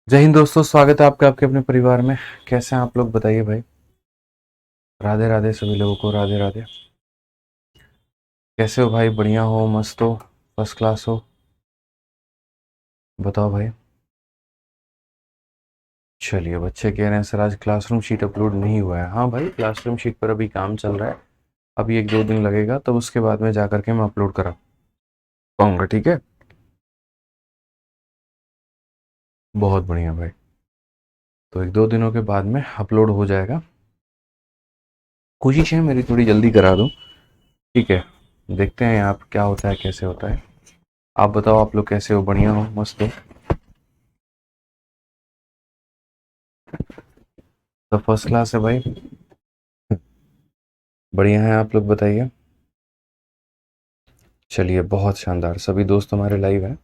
जय हिंद दोस्तों, स्वागत है आपका आपके अपने परिवार में। कैसे हैं आप लोग, बताइए भाई। राधे राधे सभी लोगों को, राधे राधे। कैसे हो भाई? बढ़िया हो, मस्त हो, फर्स्ट क्लास हो? बताओ भाई। चलिए, बच्चे कह रहे हैं सर आज क्लासरूम शीट अपलोड नहीं हुआ है। हाँ भाई, क्लासरूम शीट पर अभी काम चल रहा है। अभी 1-2 दिन लगेगा, तब उसके बाद में जा करके मैं अपलोड करा पाऊंगा, ठीक है। बहुत बढ़िया भाई। तो 1-2 दिनों के बाद में अपलोड हो जाएगा। कोशिश है मेरी थोड़ी जल्दी करा दूं, ठीक है। देखते हैं आप क्या होता है, कैसे होता है। आप बताओ, आप लोग कैसे हो? बढ़िया हो, मस्त हो? तो फर्स्ट क्लास है भाई। बढ़िया है, आप लोग बताइए। चलिए, बहुत शानदार। सभी दोस्त हमारे लाइव हैं,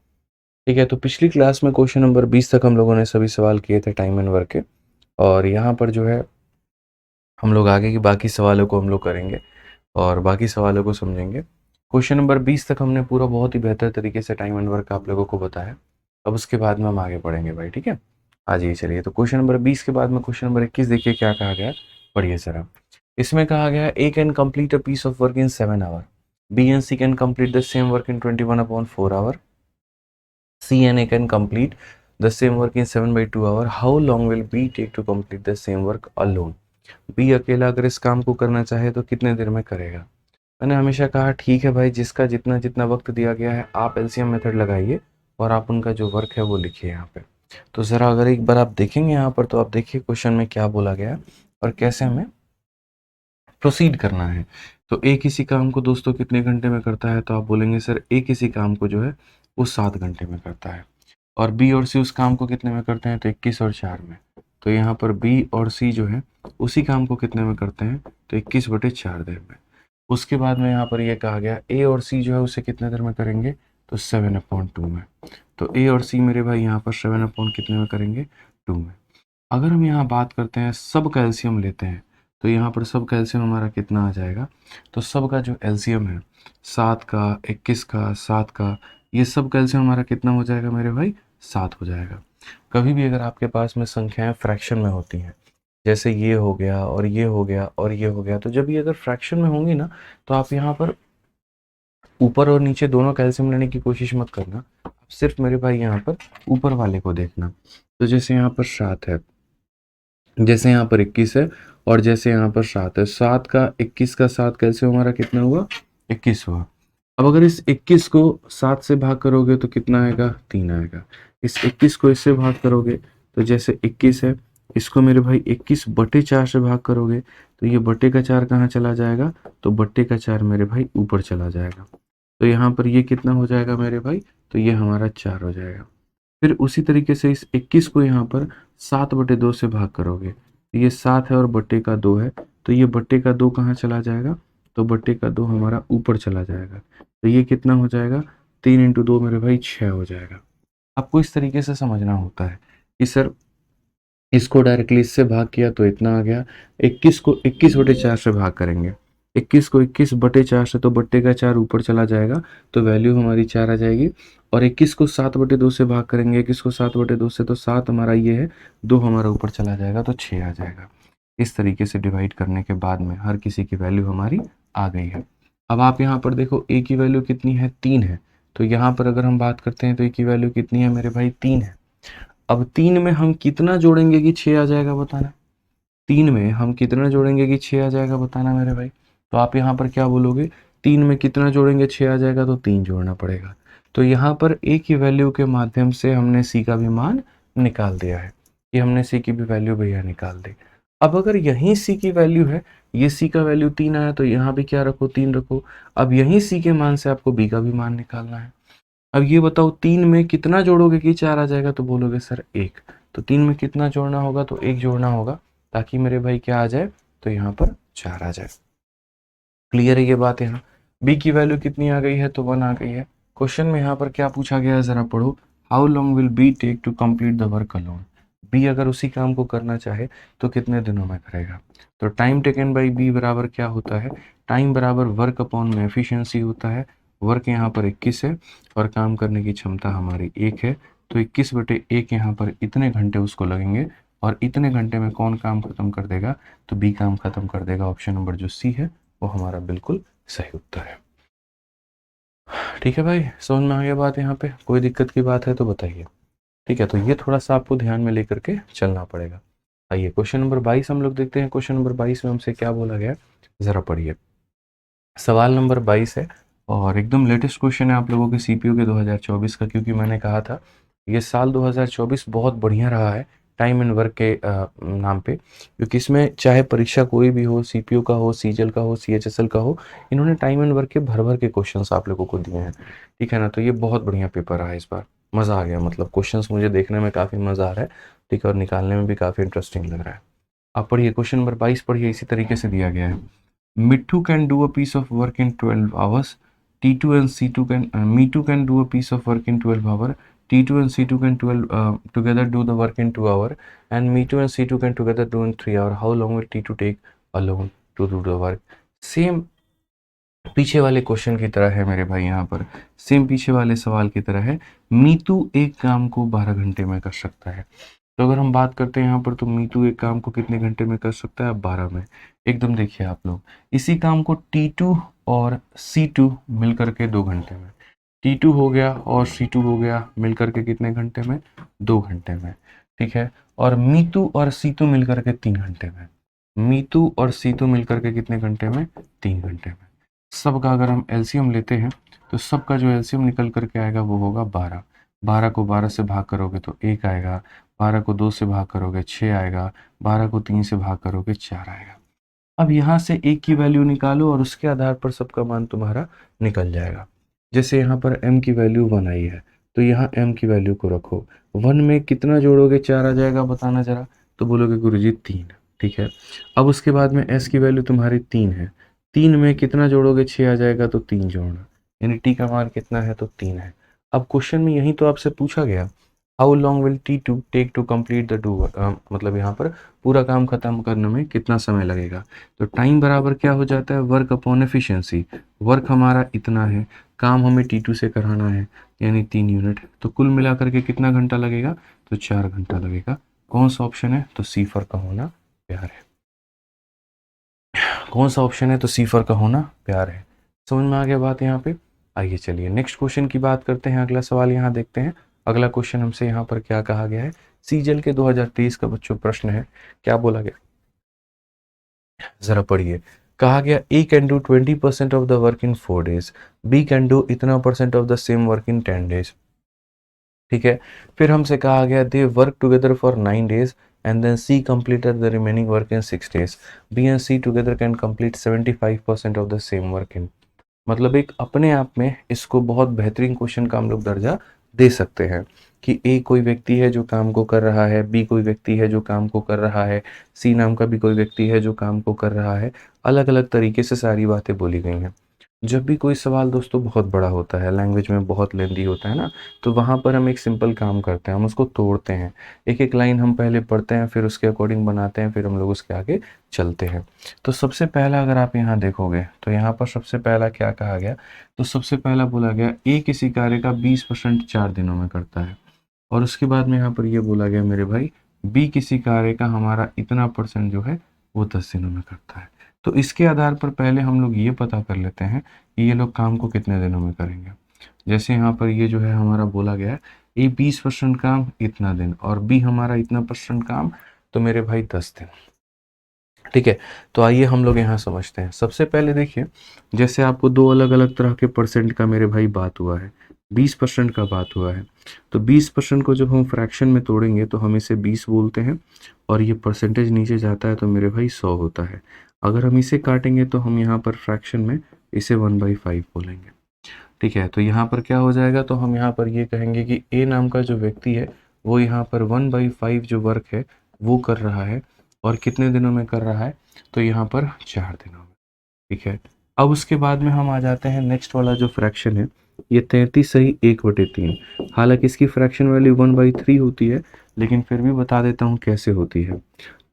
ठीक है। तो पिछली क्लास में क्वेश्चन नंबर 20 तक हम लोगों ने सभी सवाल किए थे टाइम एंड वर्क के। और यहाँ पर जो है हम लोग आगे की बाकी सवालों को हम लोग करेंगे और बाकी सवालों को समझेंगे। क्वेश्चन नंबर 20 तक हमने पूरा बहुत ही बेहतर तरीके से टाइम एंड वर्क आप लोगों को बताया। अब उसके बाद में हम आगे बढ़ेंगे भाई, ठीक है। आ जाइए, चलिए। तो क्वेश्चन नंबर 20 के बाद में क्वेश्चन नंबर 21 देखिए क्या कहा गया है। पढ़िए सर आप। इसमें कहा गया है A can complete a piece of work in 7 hour, B and C can complete the same work in 21/4 hour, C and A can complete the same work in 7/2 hour. How long will B take to complete the same work alone? B अकेला अगर इस काम को करना चाहे तो कितने देर में करेगा? मैंने हमेशा कहा ठीक है भाई, जिसका जितना जितना वक्त दिया गया है आप एलसीएम मेथड लगाइए और आप उनका जो वर्क है वो लिखिए यहाँ पे। तो ज़रा अगर एक बार आप देखेंगे यहाँ पर, तो आप देखिए क्वेश्चन में क्या बोला गया है और कैसे हमें प्रोसीड करना है। तो ए किसी काम को दोस्तों कितने घंटे में करता है? तो आप बोलेंगे सर ए किसी काम को जो है वो 7 घंटे में करता है। और बी और सी उस काम को कितने में करते हैं? तो 21 और 4 में। तो यहाँ पर बी और सी जो है उसी काम को कितने में करते हैं? तो 21/4 देर में। उसके बाद में यहाँ पर ये कहा गया ए और सी जो है उसे कितने देर में करेंगे? तो 7/2 में। तो ए और सी मेरे भाई यहाँ पर 7 कितने में करेंगे? 2 में। अगर हम यहाँ बात करते हैं सब का एलसीएम लेते हैं, तो यहाँ पर सब का एलसीएम हमारा कितना आ जाएगा? तो सब का जो एलसीएम है 7 का, 21 का, 7 का, ये सब का एलसीएम हमारा कितना हो जाएगा मेरे भाई? 7 हो जाएगा। कभी भी अगर आपके पास में संख्याएं फ्रैक्शन में होती हैं, जैसे ये हो गया और ये हो गया और ये हो गया, तो जब ये अगर फ्रैक्शन में होंगी ना, तो आप यहाँ पर ऊपर और नीचे दोनों का एलसीएम लेने की कोशिश मत करना। आप सिर्फ मेरे भाई यहाँ पर ऊपर वाले को देखना। तो जैसे यहाँ पर 7 है, जैसे यहाँ पर 21 है और जैसे यहाँ पर 7 है। 7 का 21 का 7 कैसे हमारा कितना हुआ? 21 हुआ। अब अगर इस 21 को 7 से भाग करोगे तो कितना आएगा? 3 आएगा। इस 21 को इससे भाग करोगे तो जैसे 21 है, इसको मेरे भाई 21/4 से भाग करोगे तो ये बट्टे का 4 कहाँ चला जाएगा? तो बट्टे का 4 मेरे भाई ऊपर चला जाएगा। तो यहाँ पर ये कितना हो जाएगा मेरे भाई? तो ये हमारा 4 हो जाएगा। फिर उसी तरीके से इस 21 को यहाँ पर 7/2 से भाग करोगे, तो ये 7 है और बट्टे का 2 है, तो ये बट्टे का 2 कहाँ चला जाएगा? तो बट्टे का 2 हमारा ऊपर चला जाएगा। तो ये कितना हो जाएगा? 3 × 2 मेरे भाई 6 हो जाएगा। आपको इस तरीके से समझना होता है कि सर इसको डायरेक्टली इससे भाग किया तो इतना आ गया। 21 को 21/4 से भाग करेंगे, 21 को 21/4 से, तो बट्टे का 4 ऊपर चला जाएगा, तो वैल्यू हमारी 4 आ जाएगी। और 21 को 7/2 से भाग करेंगे, 21 को 7/2 से, तो 7 हमारा ये है, 2 हमारा ऊपर चला जाएगा, तो 6 आ जाएगा। इस तरीके से डिवाइड करने के बाद में हर किसी की वैल्यू हमारी आ गई है। अब आप यहाँ पर देखो ए की वैल्यू कितनी है? 3 है। तो यहाँ पर अगर हम बात करते हैं तो ए की वैल्यू कितनी है मेरे भाई? 3 है। अब 3 में हम कितना जोड़ेंगे कि 6 आ जाएगा, बताना। 3 में हम कितना जोड़ेंगे कि 6 आ जाएगा, बताना मेरे भाई। तो आप यहाँ पर क्या बोलोगे? 3 में कितना जोड़ेंगे 6 आ जाएगा? तो 3 जोड़ना पड़ेगा। तो यहाँ पर ए की वैल्यू के माध्यम से हमने सी का भी मान निकाल दिया है। ये हमने सी की भी वैल्यू भैया निकाल दी। अब अगर यहीं सी की वैल्यू है, ये सी का वैल्यू 3 आया, तो यहाँ भी क्या रखो? 3 रखो। अब यहीं सी के मान से आपको बी का भी मान निकालना है। अब ये बताओ 3 में कितना जोड़ोगे कि 4 आ जाएगा? तो बोलोगे सर 1। तो 3 में कितना जोड़ना होगा? तो 1 जोड़ना होगा, ताकि मेरे भाई क्या आ जाए? तो यहाँ पर 4 आ जाए। क्लियर है ये बात? यहाँ बी की वैल्यू कितनी आ गई है? तो 1 आ गई है। क्वेश्चन में यहाँ पर क्या पूछा गया है, जरा पढ़ो। How long will be take to complete the work alone? B अगर उसी काम को करना चाहे तो कितने दिनों में करेगा? तो टाइम टेकन बाई बी बराबर क्या होता है? टाइम बराबर वर्क अपॉन में एफिशिएंसी होता है। वर्क यहाँ पर 21 है और काम करने की क्षमता हमारी 1 है, तो 21/1 यहाँ पर इतने घंटे उसको लगेंगे, और इतने घंटे में कौन काम खत्म कर देगा, तो बी काम खत्म कर देगा। ऑप्शन नंबर जो सी है वो हमारा बिल्कुल सही उत्तर है। ठीक है भाई, समझ में आ गया बात? यहाँ पे कोई दिक्कत की बात है तो बताइए। ठीक है, तो ये थोड़ा सा आपको ध्यान में लेकर के चलना पड़ेगा। आइए क्वेश्चन नंबर 22 हम लोग देखते हैं। क्वेश्चन नंबर 22 में हमसे क्या बोला गया, ज़रा पढ़िए। सवाल नंबर 22 है और एकदम लेटेस्ट क्वेश्चन है आप लोगों के सीपीयू के 2024 का, क्योंकि मैंने कहा था ये साल 2024 बहुत बढ़िया रहा है टाइम एंड वर्क के नाम पे, क्योंकि इसमें चाहे परीक्षा कोई भी हो, सीपीयू का हो, सीजीएल का हो, सीएचएसएल का हो, इन्होंने टाइम एंड वर्क के भर भर के क्वेश्चंस आप लोगों को दिए हैं। ठीक है ना, तो ये बहुत बढ़िया पेपर रहा है इस बार, मज़ा आ गया। मतलब क्वेश्चंस मुझे देखने में काफ़ी मज़ा आ रहा है, ठीक है, और निकालने में भी काफ़ी इंटरेस्टिंग लग रहा है। आप पढ़िए क्वेश्चन नंबर 22 पढ़िए, इसी तरीके से दिया गया है। Mittu can do a piece of work in 12 hours. T2 and C2 can, Me2 can do a piece of work in 12 hours. T2 and C2 can together do the work in 2 hours, and Me2 and C2 can together do in 3 hours. How long will T2 take alone to do the work? Same पीछे वाले question की तरह है मेरे भाई, यहाँ पर same पीछे वाले सवाल की तरह है। मीतू एक काम को 12 घंटे में कर सकता है। तो अगर हम बात करते हैं यहाँ पर, तो मीतू एक काम को कितने घंटे में कर सकता है? 12 में। एकदम देखिए आप लोग, इसी काम को T2 और C2 मिल करके 2 घंटे में, T2 हो गया और C2 हो गया मिल करके कितने घंटे में? 2 घंटे में। ठीक है, और मीतू और सीतू मिल करके 3 घंटे में। मीतू और सीतू मिल करके कितने घंटे में? 3 घंटे में। सबका अगर हम एलसीएम लेते हैं, तो सबका जो एलसीएम निकल करके आएगा वो होगा 12। 12 को 12 से भाग करोगे तो 1 आएगा, 12 को 2 से भाग करोगे 6 आएगा, 12 को 3 से भाग करोगे 4 आएगा। अब यहाँ से एक की वैल्यू निकालो और उसके आधार पर सबका मान तुम्हारा निकल जाएगा। जैसे यहाँ पर m की वैल्यू 1 आई है, तो यहाँ m की वैल्यू को रखो। 1 में कितना जोड़ोगे 4 आ जाएगा, बताना ज़रा। तो बोलोगे गुरुजी 3। ठीक है, अब उसके बाद में s की वैल्यू तुम्हारी 3 है, 3 में कितना जोड़ोगे 6 आ जाएगा, तो 3 जोड़ना, यानी t का मान कितना है, तो 3 है। अब क्वेश्चन में यही तो आपसे पूछा गया, how long will T2 take to complete the do, मतलब यहाँ पर पूरा काम खत्म करने में कितना समय लगेगा। तो टाइम बराबर क्या हो जाता है, वर्क अपॉन एफिशिएंसी। वर्क हमारा इतना है, काम हमें T2 से कराना है, यानी 3 यूनिट, तो कुल मिलाकर के कितना घंटा लगेगा, तो 4 घंटा लगेगा। कौन सा ऑप्शन है, तो सी फॉर का होना प्यार है। कौन सा ऑप्शन है, तो सी फॉर का होना प्यार है। समझ में आ गया बात यहाँ पे? आइए चलिए नेक्स्ट क्वेश्चन की बात करते हैं। अगला सवाल यहाँ देखते हैं। अगला क्वेश्चन हमसे यहाँ पर क्या कहा गया है, सीजीएल के 2023 का बच्चों प्रश्न है। क्या बोला गया, जरा पढ़िए। कहा गया A can do 20% of the work in 4 days, B can do इतना percent of the same work in 10 days। ठीक है, फिर हमसे कहा गया they work together for 9 days and then C completed the remaining work in 6 days। B and C together can complete 75% of the same work in. मतलब एक अपने आप में इसको बहुत बेहतरीन क्वेश्चन का हम लोग दर्जा दे सकते हैं कि ए कोई व्यक्ति है जो काम को कर रहा है, बी कोई व्यक्ति है जो काम को कर रहा है, सी नाम का भी कोई व्यक्ति है जो काम को कर रहा है। अलग अलग तरीके से सारी बातें बोली गई हैं। जब भी कोई सवाल दोस्तों बहुत बड़ा होता है, लैंग्वेज में बहुत लेंदी होता है ना, तो वहाँ पर हम एक सिंपल काम करते हैं, हम उसको तोड़ते हैं। एक एक लाइन हम पहले पढ़ते हैं, फिर उसके अकॉर्डिंग बनाते हैं, फिर हम लोग उसके आगे चलते हैं। तो सबसे पहला अगर आप यहाँ देखोगे, तो यहाँ पर सबसे पहला क्या कहा गया, तो सबसे पहला बोला गया ए किसी कार्य का 20% 4 दिनों में करता है। और उसके बाद में यहाँ पर ये बोला गया मेरे भाई, बी किसी कार्य का हमारा इतना परसेंट जो है वो 10 दिनों में करता है। तो इसके आधार पर पहले हम लोग ये पता कर लेते हैं कि ये लोग काम को कितने दिनों में करेंगे। जैसे यहाँ पर ये जो है हमारा बोला गया है, ए 20% काम इतना दिन, और बी हमारा इतना परसेंट काम, तो मेरे भाई 10 दिन। ठीक है, तो आइए हम लोग यहाँ समझते हैं। सबसे पहले देखिए, जैसे आपको दो अलग अलग तरह के परसेंट का मेरे भाई बात हुआ है, 20% का बात हुआ है। तो 20% को जब हम फ्रैक्शन में तोड़ेंगे तो हम इसे 20 बोलते हैं, और ये परसेंटेज नीचे जाता है तो मेरे भाई 100 होता है। अगर हम इसे काटेंगे तो हम यहाँ पर फ्रैक्शन में इसे 1/5 बोलेंगे। ठीक है, तो यहाँ पर क्या हो जाएगा, तो हम यहाँ पर ये कहेंगे कि ए नाम का जो व्यक्ति है वो यहाँ पर 1/5 जो वर्क है वो कर रहा है, और कितने दिनों में कर रहा है, तो यहाँ पर 4 दिनों में। ठीक है, अब उसके बाद में हम आ जाते हैं नेक्स्ट वाला जो फ्रैक्शन है, ये 33 सही 1/3। हालांकि इसकी फ्रैक्शन वैल्यू 1/3 होती है, लेकिन फिर भी बता देता हूँ कैसे होती है।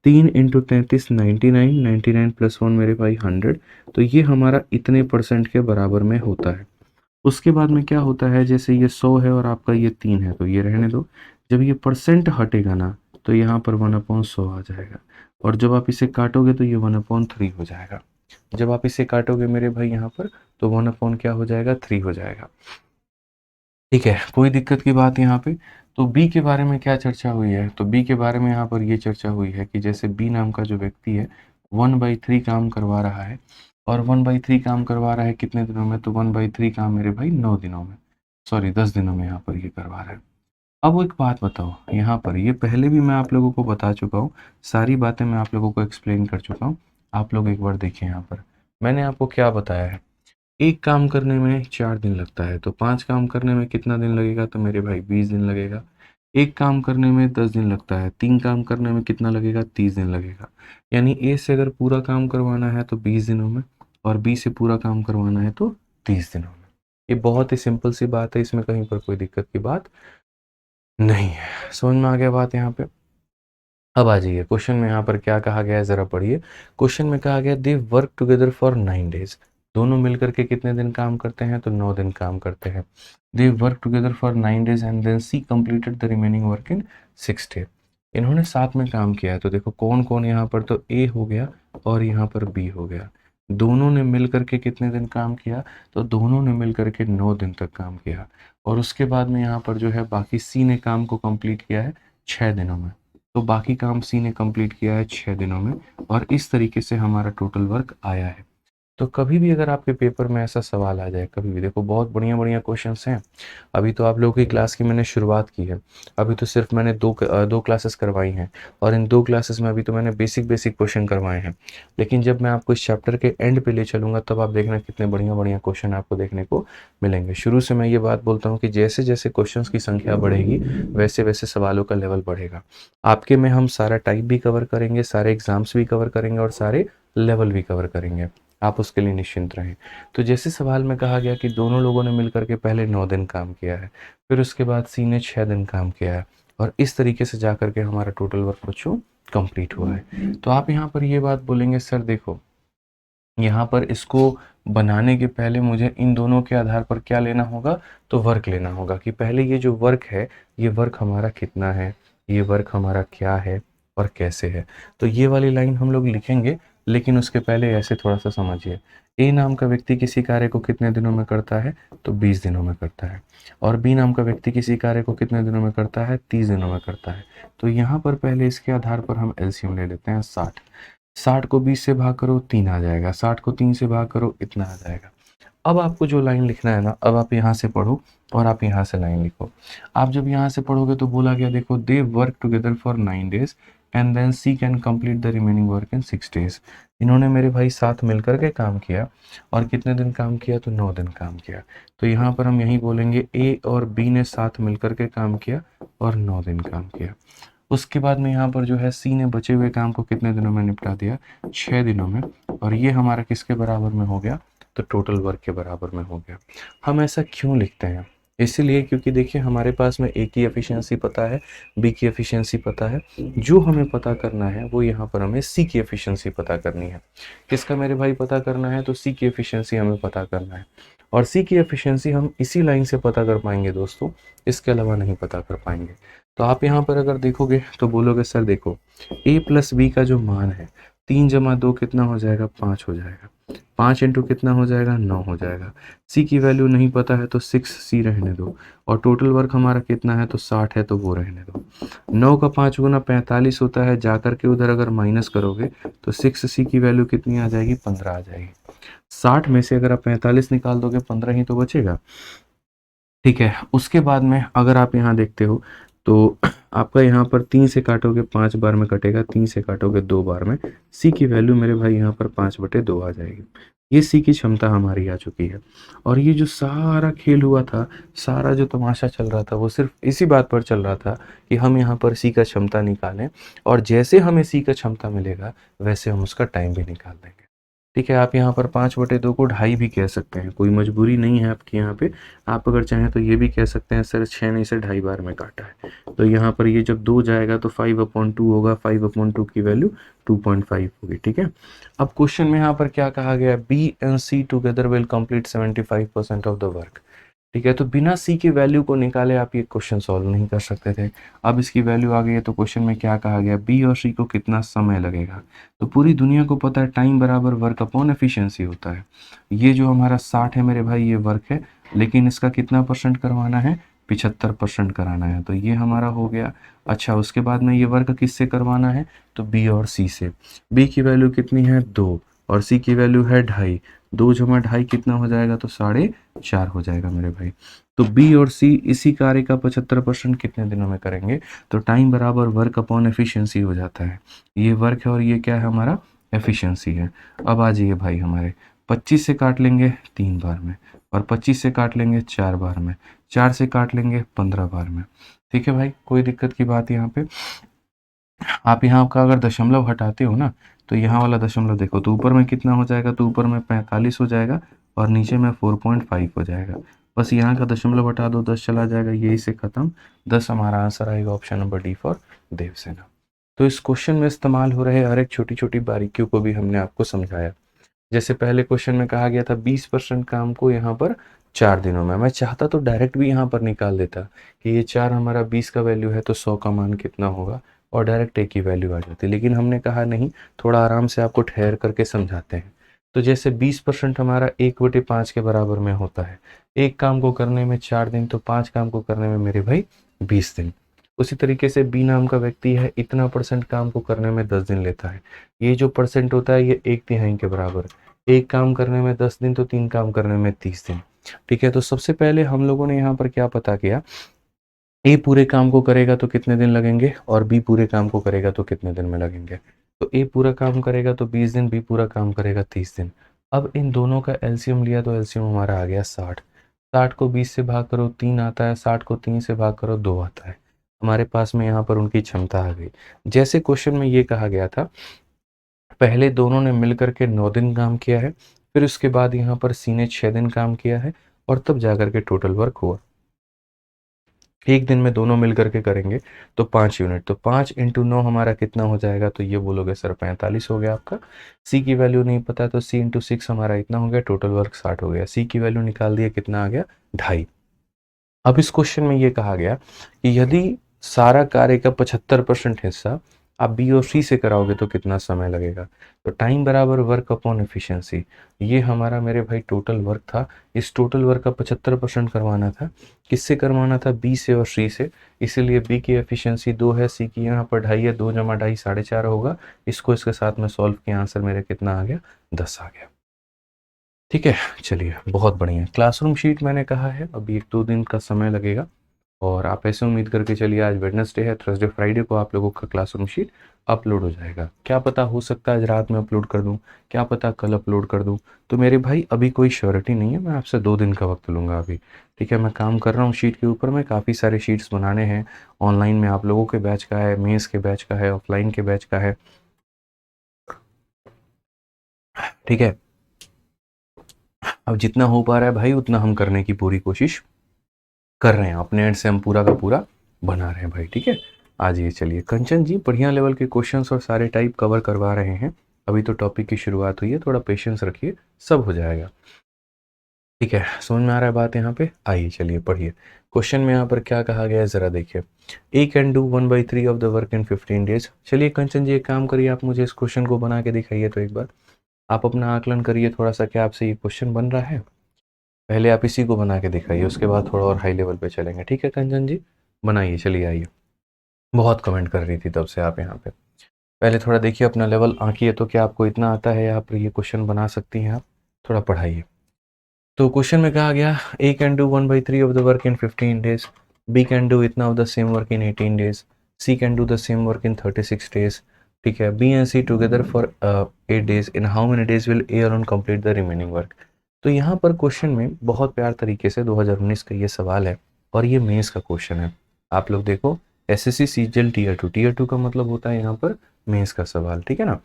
3 × 33 99, 99 + 1 मेरे भाई 100, तो ये हमारा इतने परसेंट के बराबर में होता है। उसके बाद में क्या होता है, जैसे ये 100 है और आपका ये 3 है तो ये रहने दो। जब ये परसेंट हटेगा ना तो यहाँ पर 1/100 आ जाएगा, और जब आप इसे काटोगे तो ये 1/3 हो जाएगा। जब आप इसे काटोगे मेरे भाई यहाँ पर, तो 1 क्या हो जाएगा, 3 हो जाएगा। ठीक है, कोई दिक्कत की बात यहाँ पे। तो बी के बारे में क्या चर्चा हुई है, तो बी के बारे में यहाँ पर ये चर्चा हुई है कि जैसे बी नाम का जो व्यक्ति है 1/3 काम करवा रहा है, और 1/3 काम करवा रहा है कितने दिनों में, तो 1/3 काम मेरे भाई 9 दिनों में, सॉरी 10 दिनों में यहाँ पर ये करवा रहा है। अब वो एक बात बताओ, यहाँ पर ये पहले भी मैं आप लोगों को बता चुका हूँ, सारी बातें मैं आप लोगों को एक्सप्लेन कर चुका हूँ। आप लोग एक बार देखिए, यहाँ पर मैंने आपको क्या बताया है, एक काम करने में 4 दिन लगता है, तो 5 काम करने में कितना दिन लगेगा, तो मेरे भाई 20 दिन लगेगा। एक काम करने में 10 दिन लगता है, 3 काम करने में कितना लगेगा, 30 दिन लगेगा। यानी ए से अगर पूरा काम करवाना है तो 20 दिनों में, और बी से पूरा काम करवाना है तो 30 दिनों में। ये बहुत ही सिंपल सी बात है, इसमें कहीं पर कोई दिक्कत की बात नहीं है। समझ में आ गया बात यहाँ पे। अब आ जाइए क्वेश्चन में, यहाँ पर क्या कहा गया है जरा पढ़िए। क्वेश्चन में कहा गया they work together for 9 days, दोनों मिलकर के कितने दिन काम करते हैं, तो 9 दिन काम करते हैं। They work together for 9 days and then C completed the remaining work in 6 day. इन्होंने साथ में काम किया है, तो देखो कौन कौन, यहाँ पर तो ए हो गया और यहाँ पर बी हो गया। दोनों ने मिल करके कितने दिन काम किया, तो दोनों ने मिल करके 9 दिन तक काम किया। और उसके बाद में यहाँ पर जो है बाकी सी ने काम को कंप्लीट किया है 6 दिनों में, तो बाकी काम सी ने कंप्लीट किया है 6 दिनों में, और इस तरीके से हमारा टोटल वर्क आया है। तो कभी भी अगर आपके पेपर में ऐसा सवाल आ जाए, कभी भी देखो बहुत बढ़िया बढ़िया क्वेश्चंस हैं। अभी तो आप लोगों की क्लास की मैंने शुरुआत की है, अभी तो सिर्फ मैंने दो क्लासेस करवाई हैं, और इन 2 क्लासेस में अभी तो मैंने बेसिक बेसिक क्वेश्चन करवाए हैं। लेकिन जब मैं आपको इस चैप्टर के एंड पे ले चलूँगा तब आप देखना कितने बढ़िया बढ़िया क्वेश्चन आपको देखने को मिलेंगे। शुरू से मैं ये बात बोलता हूँ कि जैसे जैसे क्वेश्चन की संख्या बढ़ेगी वैसे वैसे सवालों का लेवल बढ़ेगा। आपके में हम सारा टाइप भी कवर करेंगे, सारे एग्जाम्स भी कवर करेंगे, और सारे लेवल भी कवर करेंगे, आप उसके लिए निश्चिंत रहें। तो जैसे सवाल में कहा गया कि दोनों लोगों ने मिलकर के पहले 9 दिन काम किया है, फिर उसके बाद सी ने 6 दिन काम किया है, और इस तरीके से जा करके हमारा टोटल वर्क बच्चों कंप्लीट हुआ है। तो आप यहाँ पर ये बात बोलेंगे सर देखो, यहाँ पर इसको बनाने के पहले मुझे इन दोनों के आधार पर क्या लेना होगा, तो वर्क लेना होगा, कि पहले ये जो वर्क है ये वर्क हमारा कितना है, ये वर्क हमारा क्या है और कैसे है। तो ये वाली लाइन हम लोग लिखेंगे, लेकिन उसके पहले ऐसे थोड़ा सा समझिए। ए नाम का व्यक्ति किसी कार्य को कितने दिनों में करता है, तो 20 दिनों में करता है, और बी नाम का व्यक्ति किसी कार्य को कितने दिनों में करता है, 30 दिनों में करता है। तो यहाँ पर पहले इसके आधार पर हम एलसीएम ले लेते हैं 60। 60 को 20 से भाग करो 3 आ जाएगा, 60 को 3 से भाग करो इतना आ जाएगा। अब आपको जो लाइन लिखना है ना, अब आप यहाँ से पढ़ो और आप यहाँ से लाइन लिखो। आप जब यहाँ से पढ़ोगे तो बोला गया देखो they work together for 9 days and then C can complete the remaining work in 6 days. इन्होंने मेरे भाई साथ मिलकर के काम किया, और कितने दिन काम किया, तो 9 दिन काम किया। तो यहाँ पर हम यही बोलेंगे ए और बी ने साथ मिलकर के काम किया और 9 दिन काम किया। उसके बाद में यहाँ पर जो है सी ने बचे हुए काम को कितने दिनों में निपटा दिया, 6 दिनों में, और ये हमारा किसके बराबर में हो गया, तो टोटल वर्क के बराबर में हो गया। हम ऐसा क्यों लिखते हैं, इसीलिए क्योंकि देखिए हमारे पास में ए की एफिशिएंसी पता है, बी की एफिशिएंसी पता है, जो हमें पता करना है वो यहाँ पर हमें सी की एफिशिएंसी पता करनी है। किसका मेरे भाई पता करना है, तो सी की एफिशिएंसी हमें पता करना है, और सी की एफिशिएंसी हम इसी लाइन से पता कर पाएंगे दोस्तों, इसके अलावा नहीं पता कर पाएंगे। तो आप यहाँ पर अगर देखोगे तो बोलोगे सर देखो a प्लस बी का जो मान है 3 जमा 2 कितना हो जाएगा, 5 हो जाएगा, 5 इंटू कितना हो जाएगा, 9 हो जाएगा। सी की वैल्यू नहीं पता है तो 6c रहने दो, और टोटल वर्क हमारा कितना है, तो 60 है, तो वो रहने दो। 9 का 5 गुना 45 होता है, जाकर के उधर अगर माइनस करोगे तो 6c की वैल्यू कितनी आ जाएगी, 15 आ जाएगी। 60 में से अगर आप 45 निकाल दोगे 15 ही तो बचेगा। ठीक है, उसके बाद में अगर आप यहाँ देखते हो तो आपका यहाँ पर 3 से काटोगे 5 बार में कटेगा, 3 से काटोगे 2 बार में, सी की वैल्यू मेरे भाई यहाँ पर 5/2 आ जाएगी। ये सी की क्षमता हमारी आ चुकी है। और ये जो सारा खेल हुआ था, सारा जो तमाशा चल रहा था, वो सिर्फ इसी बात पर चल रहा था कि हम यहाँ पर सी का क्षमता निकालें, और जैसे हमें सी का क्षमता मिलेगा वैसे हम उसका टाइम भी निकाल देंगे। ठीक है, आप यहाँ पर 5/2 को 2.5 भी कह सकते हैं, कोई मजबूरी नहीं है आपकी यहाँ पे। आप अगर चाहें तो ये भी कह सकते हैं सर 6 ने इसे 2.5 बार में काटा है, तो यहाँ पर ये जब 2 जाएगा तो 5/2 होगा, 5/2 की वैल्यू 2.5 होगी। ठीक है, अब क्वेश्चन में यहाँ पर क्या कहा गया, B and C together will complete 75% of the work. ठीक है, तो बिना सी की वैल्यू को निकाले आप ये क्वेश्चन सॉल्व नहीं कर सकते थे। अब इसकी वैल्यू आ गई है, तो क्वेश्चन में क्या कहा गया, बी और सी को कितना समय लगेगा। तो पूरी दुनिया को पता है टाइम बराबर वर्क अपॉन एफिशिएंसी होता है। ये जो हमारा 60 है मेरे भाई, ये वर्क है, लेकिन इसका कितना परसेंट करवाना है, 75% कराना है, तो ये हमारा हो गया। अच्छा, उसके बाद में ये वर्क किससे करवाना है, तो बी और सी से। बी की वैल्यू कितनी है, 2, और सी की वैल्यू है 2.5। 2 जमा 2.5 कितना हो जाएगा, तो 4.5 हो जाएगा मेरे भाई। तो बी और सी इसी कार्य का 75% कितने दिनों में करेंगे, तो टाइम बराबर वर्क अपॉन एफिशिएंसी हो जाता है। ये वर्क है और ये क्या है, हमारा एफिशिएंसी है। अब आ जाइए भाई, हमारे 25 से काट लेंगे 3 बार में, और 25 से काट लेंगे 4 बार में, 4 से काट लेंगे 15 बार में। ठीक है भाई, कोई दिक्कत की बात यहाँ पे। आप यहाँ का अगर दशमलव हटाते हो ना, तो यहाँ वाला दशमलव देखो, तो ऊपर में कितना हो जाएगा, तो ऊपर में 45 हो जाएगा और नीचे में 4.5 हो जाएगा। बस यहाँ का दशमलव हटा दो, 10 चला जाएगा, यही से खत्म। 10 हमारा आंसर आएगा, option number D for Devsena. तो इस क्वेश्चन में इस्तेमाल हो रहे हर एक छोटी छोटी बारीकियों को भी हमने आपको समझाया। जैसे पहले क्वेश्चन में कहा गया था 20% काम को यहाँ पर 4 दिनों में, मैं चाहता तो डायरेक्ट भी यहाँ पर निकाल देता कि ये 4 हमारा 20 का वैल्यू है, तो 100 का मान कितना होगा, और डायरेक्ट एक ही वैल्यू आ जाती, लेकिन हमने कहा नहीं, थोड़ा आराम से आपको ठहर करके समझाते हैं। तो जैसे 20% हमारा 1/5 के बराबर में होता है, एक काम को करने में 4 दिन, तो 5 काम को करने में मेरे भाई 20 दिन। उसी तरीके से बी नाम का व्यक्ति है, इतना परसेंट काम को करने में 10 दिन लेता है। ये जो परसेंट होता है, ये 1/3 के बराबर। एक काम करने में 10 दिन, तो 3 काम करने में 30 दिन। ठीक है, तो सबसे पहले हम लोगों ने यहाँ पर क्या पता किया, ए पूरे काम को करेगा तो कितने दिन लगेंगे, और बी पूरे काम को करेगा तो कितने दिन में लगेंगे। तो ए पूरा काम करेगा तो 20 दिन, बी पूरा काम करेगा 30 दिन। अब इन दोनों का एलसीएम लिया, तो एलसीएम हमारा आ गया 60। 60 को 20 से भाग करो 3 आता है, 60 को 3 से भाग करो 2 आता है। हमारे पास में यहाँ पर उनकी क्षमता आ गई। जैसे क्वेश्चन में ये कहा गया था, पहले दोनों ने मिलकर के 9 दिन काम किया है, फिर उसके बाद यहाँ पर सी ने 6 दिन काम किया है, और तब जाकर के टोटल वर्क हुआ। एक दिन में दोनों मिल करके करेंगे तो 5 यूनिट, तो 5 इंटू 9 हमारा कितना हो जाएगा, तो ये बोलोगे सर 45 हो गया आपका। सी की वैल्यू नहीं पता, तो सी इंटू 6 हमारा इतना हो गया, टोटल वर्क 60 हो गया। सी की वैल्यू निकाल दिया, कितना आ गया, 2.5। अब इस क्वेश्चन में ये कहा गया कि यदि सारा कार्य का 75% हिस्सा आप बी और सी से कराओगे तो कितना समय लगेगा, तो टाइम बराबर वर्क अपॉन एफिशिएंसी। ये हमारा मेरे भाई टोटल वर्क था। इस टोटल वर्क का 75% करवाना था, किससे करवाना था, बी से और सी से। इसीलिए बी की एफिशिएंसी 2 है, सी की यहाँ पर 2.5 है, 2 जमा 2.5 4.5 होगा। इसको इसके साथ में सॉल्व किया, आंसर मेरे कितना आ गया, 10 आ गया। ठीक है, चलिए बहुत बढ़िया। क्लासरूम शीट मैंने कहा है अभी 1-2 दिन का समय लगेगा, और आप ऐसे उम्मीद करके चलिए, आज वेडनेसडे है, थर्सडे फ्राइडे को आप लोगों का क्लासरूम शीट अपलोड हो जाएगा। क्या पता, हो सकता है आज रात में अपलोड कर दूं, क्या पता कल अपलोड कर दूं। तो मेरे भाई अभी कोई श्योरिटी नहीं है, मैं आपसे 2 दिन का वक्त लूँगा अभी। ठीक है, मैं काम कर रहा हूँ शीट के ऊपर में, काफ़ी सारे शीट्स बनाने हैं। ऑनलाइन में आप लोगों के बैच का है, मेंस के बैच का है, ऑफलाइन के बैच का है। ठीक है, अब जितना हो पा रहा है भाई, उतना हम करने की पूरी कोशिश कर रहे हैं, अपने एंड से हम पूरा का पूरा बना रहे हैं भाई। ठीक है, आज ये चलिए, कंचन जी बढ़िया लेवल के क्वेश्चंस और सारे टाइप कवर करवा रहे हैं। अभी तो टॉपिक की शुरुआत हुई है, थोड़ा पेशेंस रखिए, सब हो जाएगा। ठीक है, समझ में आ रहा है बात यहाँ पे, आइए चलिए पढ़िए। क्वेश्चन में यहाँ पर क्या कहा गया है, ज़रा देखिए। A can do 1/3 of the work in 15 days. चलिए कंचन जी, एक काम करिए, आप मुझे इस क्वेश्चन को बना के दिखाइए तो एक बार। आप अपना आकलन करिए थोड़ा सा, क्या आपसे ये क्वेश्चन बन रहा है। पहले आप इसी को बना के दिखाइए, उसके बाद थोड़ा और हाई लेवल पे चलेंगे। ठीक है कंचन जी, बनाइए, चलिए आइए। बहुत कमेंट कर रही थी तब से आप यहाँ पे। पहले थोड़ा देखिए, अपना लेवल आंकिए, तो क्या आपको इतना आता है, आप ये क्वेश्चन बना सकती हैं, आप थोड़ा पढ़ाइए। तो क्वेश्चन में कहा गया, A can do 1/3 of the work in 15 days, B can do इतना of the same work in 18 days, C can do the same work in 36 days. ठीक है, B and C together for 8 days, in how many days will A alone complete the remaining work. तो यहाँ पर question में बहुत प्यार तरीके से 2019 का ये सवाल है, और ये मेंस का क्वेश्चन है। आप लोग देखो, एसएससी सीजीएल टीयर 2 का मतलब होता है यहाँ पर मेंस का सवाल। ठीक है ना,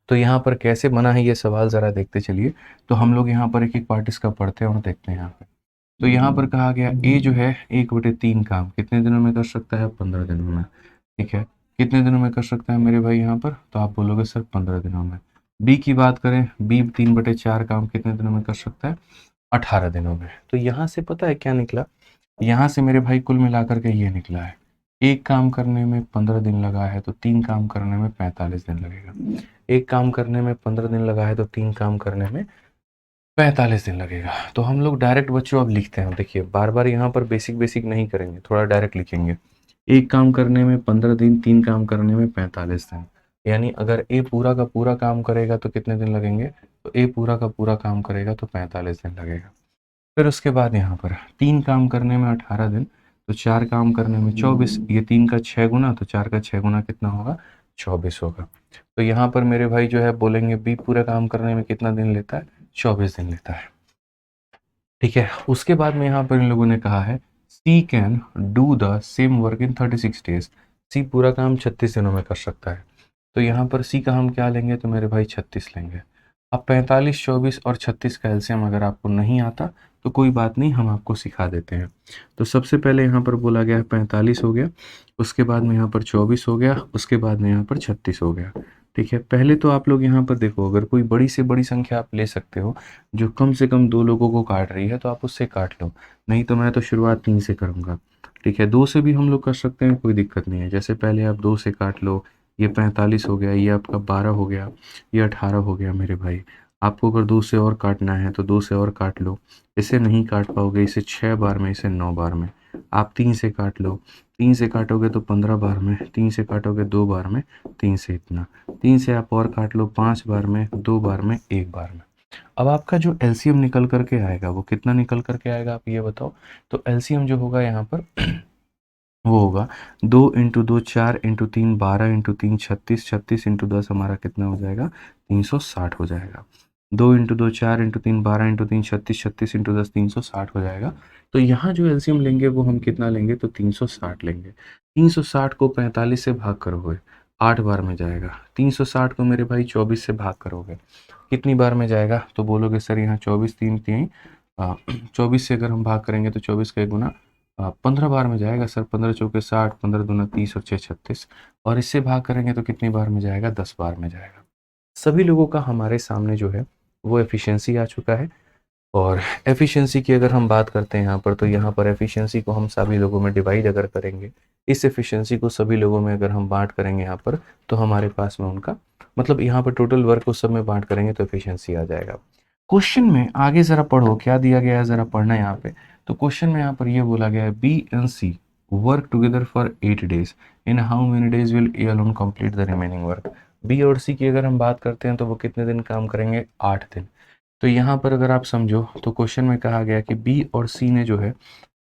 तो यहाँ पर कैसे बना है ये सवाल, ज़रा देखते चलिए। तो हम लोग यहाँ पर एक एक पार्ट इसका पढ़ते हैं और देखते हैं यहाँ पे। तो यहाँ पर कहा गया, ए जो है 1/3 काम कितने दिनों में कर सकता है, 15 दिनों में। ठीक है, कितने दिनों में कर सकता है मेरे भाई यहाँ पर, तो आप बोलोगे सर 15 दिनों में। बी की बात करें, बी 3/4 काम कितने दिनों में कर सकता है, 18 दिनों में। तो यहाँ से पता है क्या निकला, यहाँ से मेरे भाई कुल मिलाकर के ये निकला है, एक काम करने में 15 दिन लगा है तो 3 काम करने में 45 दिन लगेगा। एक काम करने में 15 दिन लगा है तो 3 काम करने में 45 दिन लगेगा। तो हम लोग डायरेक्ट बच्चों अब लिखते हैं, देखिए बार-बार यहाँ पर बेसिक नहीं करेंगे, थोड़ा डायरेक्ट लिखेंगे। एक काम करने में 15 दिन, 3 काम करने में 45 दिन। यानी अगर ए पूरा का पूरा काम करेगा तो कितने दिन लगेंगे? तो ए पूरा का पूरा काम करेगा तो 45 दिन लगेगा। फिर उसके बाद यहाँ पर 3 काम करने में 18 दिन, तो 4 काम करने में 24, ये 3 का 6 गुना, तो 4 का 6 गुना कितना होगा? 24 होगा। तो यहाँ पर मेरे भाई जो है बोलेंगे बी पूरे काम करने में कितना दिन लेता है? 24 दिन लेता है। ठीक है, उसके बाद में यहाँ पर इन लोगों ने कहा है C can do the same work in 36 days. C पूरा काम 36 दिनों में कर सकता है। तो यहाँ पर सी का हम क्या लेंगे? तो मेरे भाई 36 लेंगे। अब 45, 24 और 36 का एलसीएम अगर आपको नहीं आता तो कोई बात नहीं, हम आपको सिखा देते हैं। तो सबसे पहले यहाँ पर बोला गया है 45 हो गया, उसके बाद में यहाँ पर 24 हो गया, उसके बाद में यहाँ पर 36 हो गया। ठीक है, पहले तो आप लोग यहाँ पर देखो, अगर कोई बड़ी से बड़ी संख्या आप ले सकते हो जो कम से कम 2 लोगों को काट रही है तो आप उससे काट लो, नहीं तो मैं तो शुरुआत 3 से करूँगा। ठीक है, 2 से भी हम लोग कर सकते हैं, कोई दिक्कत नहीं है। जैसे पहले आप 2 से काट लो, ये 45 हो गया, ये आपका 12 हो गया, ये 18 हो गया मेरे भाई। आपको अगर 2 से और काटना है तो 2 से और काट लो। इसे नहीं काट पाओगे, इसे 6 बार में, इसे 9 बार में। आप 3 से काट लो, 3 से काटोगे तो 15 बार में, 3 से काटोगे 2 बार में, 3 से इतना, 3 से आप और काट लो 5 बार में, 2 बार में, 1 बार में। अब आपका जो एलसीएम निकल कर के आएगा वो कितना निकल कर के आएगा, आप ये बताओ। तो एलसीएम जो होगा यहाँ पर वो होगा 2 × 2 4 × 3 12 × 3 36, 36 × 10 हमारा कितना हो जाएगा? 360 हो जाएगा। 2 × 2 4 × 3 12 × 3 36, 36 × 10 360 हो जाएगा। तो यहाँ जो एलसीएम लेंगे वो हम कितना लेंगे? तो 360 लेंगे। 360 को 45 से भाग करोगे 8 बार में जाएगा। 360 को मेरे भाई 24 से भाग करोगे कितनी बार में जाएगा? तो बोलोगे सर यहाँ 24 3 3 24 से अगर हम भाग करेंगे तो 24 का 1 गुना 15 बार में जाएगा सर। 15 चौके 60, 15 दूना 30 और 6 36, और इससे भाग करेंगे तो कितनी बार में जाएगा? 10 बार में जाएगा। सभी लोगों का हमारे सामने जो है वो एफिशिएंसी आ चुका है। और एफिशिएंसी की अगर हम बात करते हैं यहाँ पर, तो यहाँ पर एफिशिएंसी को हम सभी लोगों में डिवाइड अगर करेंगे, इस एफिशिएंसी को सभी लोगों में अगर हम बांट करेंगे यहाँ पर, तो हमारे पास में उनका मतलब यहाँ पर टोटल वर्क को सब में बांट करेंगे तो एफिशिएंसी आ जाएगा। क्वेश्चन में आगे ज़रा पढ़ो क्या दिया गया है, ज़रा पढ़ना है यहाँ पे। तो क्वेश्चन में यहाँ पर ये बोला गया है B and C work together for 8 days, in how many days will A alone complete the remaining work. B और सी की अगर हम बात करते हैं तो वो कितने दिन काम करेंगे? 8 दिन। तो यहाँ पर अगर आप समझो तो क्वेश्चन में कहा गया कि बी और सी ने जो है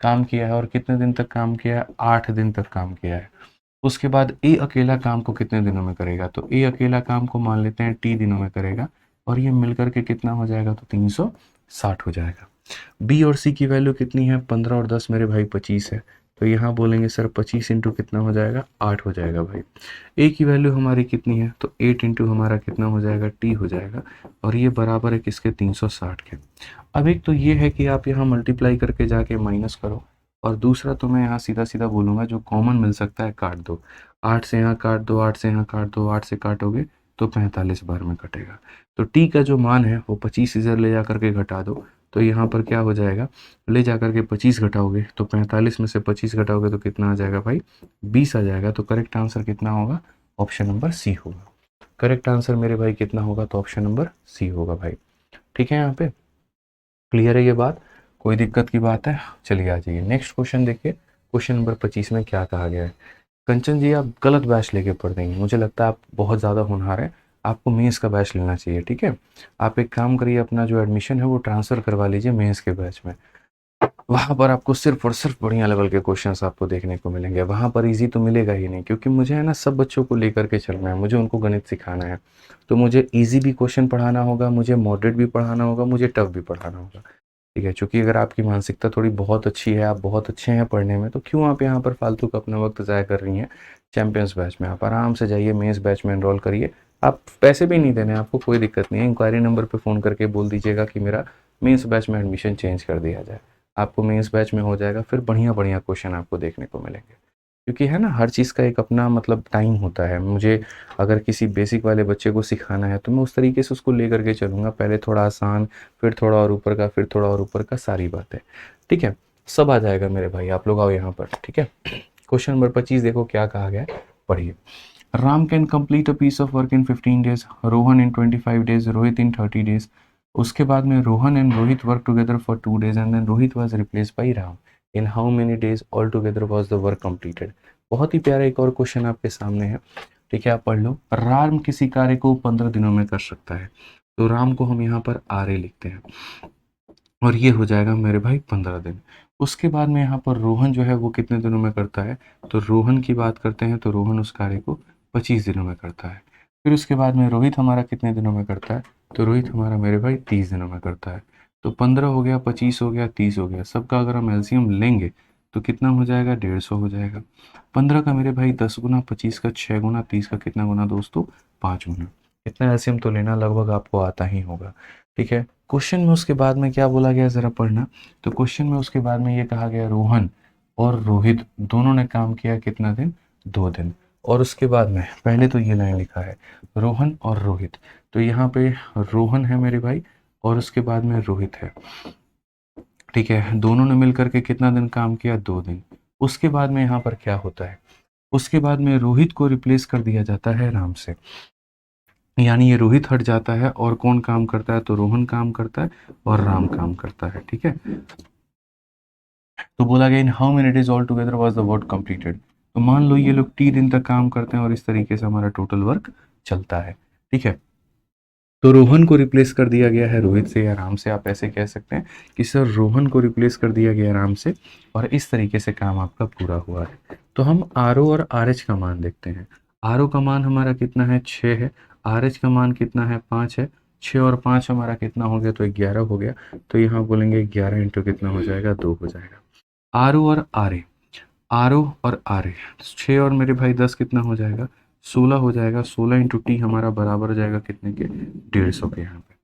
काम किया है, और कितने दिन तक काम किया है? 8 दिन तक काम किया है। उसके बाद ए अकेला काम को कितने दिनों में करेगा? तो ए अकेला काम को मान लेते हैं टी दिनों में करेगा, और ये मिलकर के कितना हो जाएगा? तो 360 हो जाएगा। बी और सी की वैल्यू कितनी है? 15 और 10 मेरे भाई 25 है। तो यहाँ बोलेंगे सर 25 इंटू कितना हो जाएगा? 8 हो जाएगा भाई। ए की वैल्यू हमारी कितनी है? तो 8 इंटू हमारा कितना हो जाएगा? टी हो जाएगा, और ये बराबर है किसके? 360 के। अब एक तो ये है कि आप यहाँ मल्टीप्लाई करके जाके माइनस करो, और दूसरा तो मैं यहाँ सीधा सीधा बोलूँगा जो कॉमन मिल सकता है काट दो। 8 से यहाँ काट दो, 8 से यहाँ काट दो, 8 से काटोगे तो 45 बार में कटेगा। तो टी का जो मान है वो 25 इधर ले जा करके घटा दो, तो यहाँ पर क्या हो जाएगा? ले जा करके 25 घटाओगे तो 45 में से 25 घटाओगे तो कितना आ जाएगा भाई? 20 आ जाएगा। तो करेक्ट आंसर कितना होगा? ऑप्शन नंबर सी होगा। करेक्ट आंसर मेरे भाई कितना होगा? तो ऑप्शन नंबर सी होगा भाई। ठीक है, यहाँ पे क्लियर है ये बात? कोई दिक्कत की बात है? चलिए आ जाइए नेक्स्ट क्वेश्चन देखिए। क्वेश्चन नंबर 25 में क्या कहा गया है? कंचन जी आप गलत बैच लेके पढ़ देंगे, मुझे लगता है आप बहुत ज़्यादा होनहार है, आपको मेंस का बैच लेना चाहिए। ठीक है, आप एक काम करिए, अपना जो एडमिशन है वो ट्रांसफ़र करवा लीजिए मेंस के बैच में। वहाँ पर आपको सिर्फ और सिर्फ बढ़िया लेवल के क्वेश्चंस आपको देखने को मिलेंगे। वहाँ पर इजी तो मिलेगा ही नहीं, क्योंकि मुझे है ना सब बच्चों को लेकर के चलना है, मुझे उनको गणित सिखाना है। तो मुझे इजी भी क्वेश्चन पढ़ाना होगा, मुझे मॉडरेट भी पढ़ाना होगा, मुझे टफ भी पढ़ाना होगा। ठीक है, चूँकि अगर आपकी मानसिकता थोड़ी बहुत अच्छी है, आप बहुत अच्छे हैं पढ़ने में, तो क्यों आप यहाँ पर फालतू का अपना वक्त ज़ाया कर रही हैं? चैंपियंस बैच में आप आराम से जाइए, मेंस बैच में एनरोल करिए। आप पैसे भी नहीं देने, आपको कोई दिक्कत नहीं है। इंक्वायरी नंबर पे फ़ोन करके बोल दीजिएगा कि मेरा मेंस बैच में एडमिशन चेंज कर दिया जाए। आपको मेंस बैच में हो जाएगा, फिर बढ़िया-बढ़िया क्वेश्चन आपको देखने को मिलेंगे। क्योंकि है ना, हर चीज़ का एक अपना मतलब टाइम होता है। मुझे अगर किसी बेसिक वाले बच्चे को सिखाना है तो मैं उस तरीके से उसको लेकर के चलूँगा, पहले थोड़ा आसान, फिर थोड़ा और ऊपर का, फिर थोड़ा और ऊपर का, सारी बातें। ठीक है, सब आ जाएगा मेरे भाई, आप लोग आओ यहाँ पर। ठीक है, क्वेश्चन नंबर 25 देखो क्या कहा गया है, पढ़िए। Ram can complete a piece of work in 15 days, Rohan in 25 days, Rohit in 30 days. उसके बाद में Rohan and Rohit work together for 2 days and then Rohit was replaced by Ram. In how many days all together was the work completed. बहुत ही प्यारा एक और question आपके सामने है। ठीक है, आप पढ़ लो। राम किसी कार्य को 15 दिनों में कर सकता है, तो राम को हम यहाँ पर आर ए लिखते हैं, और ये हो जाएगा मेरे भाई 15 दिन। उसके बाद में यहाँ पर रोहन जो है वो कितने दिनों में करता है, तो रोहन की बात करते हैं तो रोहन उस कार्य को 25 दिनों में करता है। फिर उसके बाद में रोहित हमारा कितने दिनों में करता है, तो रोहित हमारा मेरे भाई 30 दिनों में करता है। तो 15 हो गया, 25 हो गया, 30 हो गया, सबका अगर हम एलसीएम लेंगे तो कितना हो जाएगा, 150 हो जाएगा। 15 का मेरे भाई 10 गुना, 25 का 6 गुना, 30 का कितना गुना दोस्तों, 5 गुना। इतना एलसीएम तो लेना लगभग आपको आता ही होगा। ठीक है, क्वेश्चन में उसके बाद में क्या बोला गया ज़रा पढ़ना। तो क्वेश्चन में उसके बाद में ये कहा गया रोहन और रोहित दोनों ने काम किया कितना दिन, 2 दिन। और उसके बाद में पहले तो ये लाइन लिखा है रोहन और रोहित, तो यहाँ पे रोहन है मेरे भाई और उसके बाद में रोहित है। ठीक है, दोनों ने मिलकर के कितना दिन काम किया, 2 दिन। उसके बाद में यहाँ पर क्या होता है, उसके बाद में रोहित को रिप्लेस कर दिया जाता है राम से, यानी ये रोहित हट जाता है और कौन काम करता है, तो रोहन काम करता है और राम काम करता है। ठीक है, तो बोला गया in how many days all together was the work completed. तो मान लो ये लोग 3 दिन तक काम करते हैं और इस तरीके से हमारा टोटल वर्क चलता है। ठीक है, तो रोहन को रिप्लेस कर दिया गया है रोहित से या राम से, आप ऐसे कह सकते हैं कि सर रोहन को रिप्लेस कर दिया गया राम से, और इस तरीके से काम आपका पूरा हुआ है। तो हम आर ओ और आर एच का मान देखते हैं। आर ओ का मान हमारा कितना है, 6 है। आर एच का मान कितना है, 5 है। 6 और 5 हमारा कितना हो गया, तो 11 हो गया। तो यहाँ बोलेंगे 11 इंटू कितना हो जाएगा, 2 हो जाएगा। आर ओ और आर ए, आर ओ और आर ए, 6 और मेरे भाई 10 कितना हो जाएगा, 16 हो जाएगा। 16 इंटू टी हमारा बराबर हो जाएगा कितने के, 150 के यहाँ पे।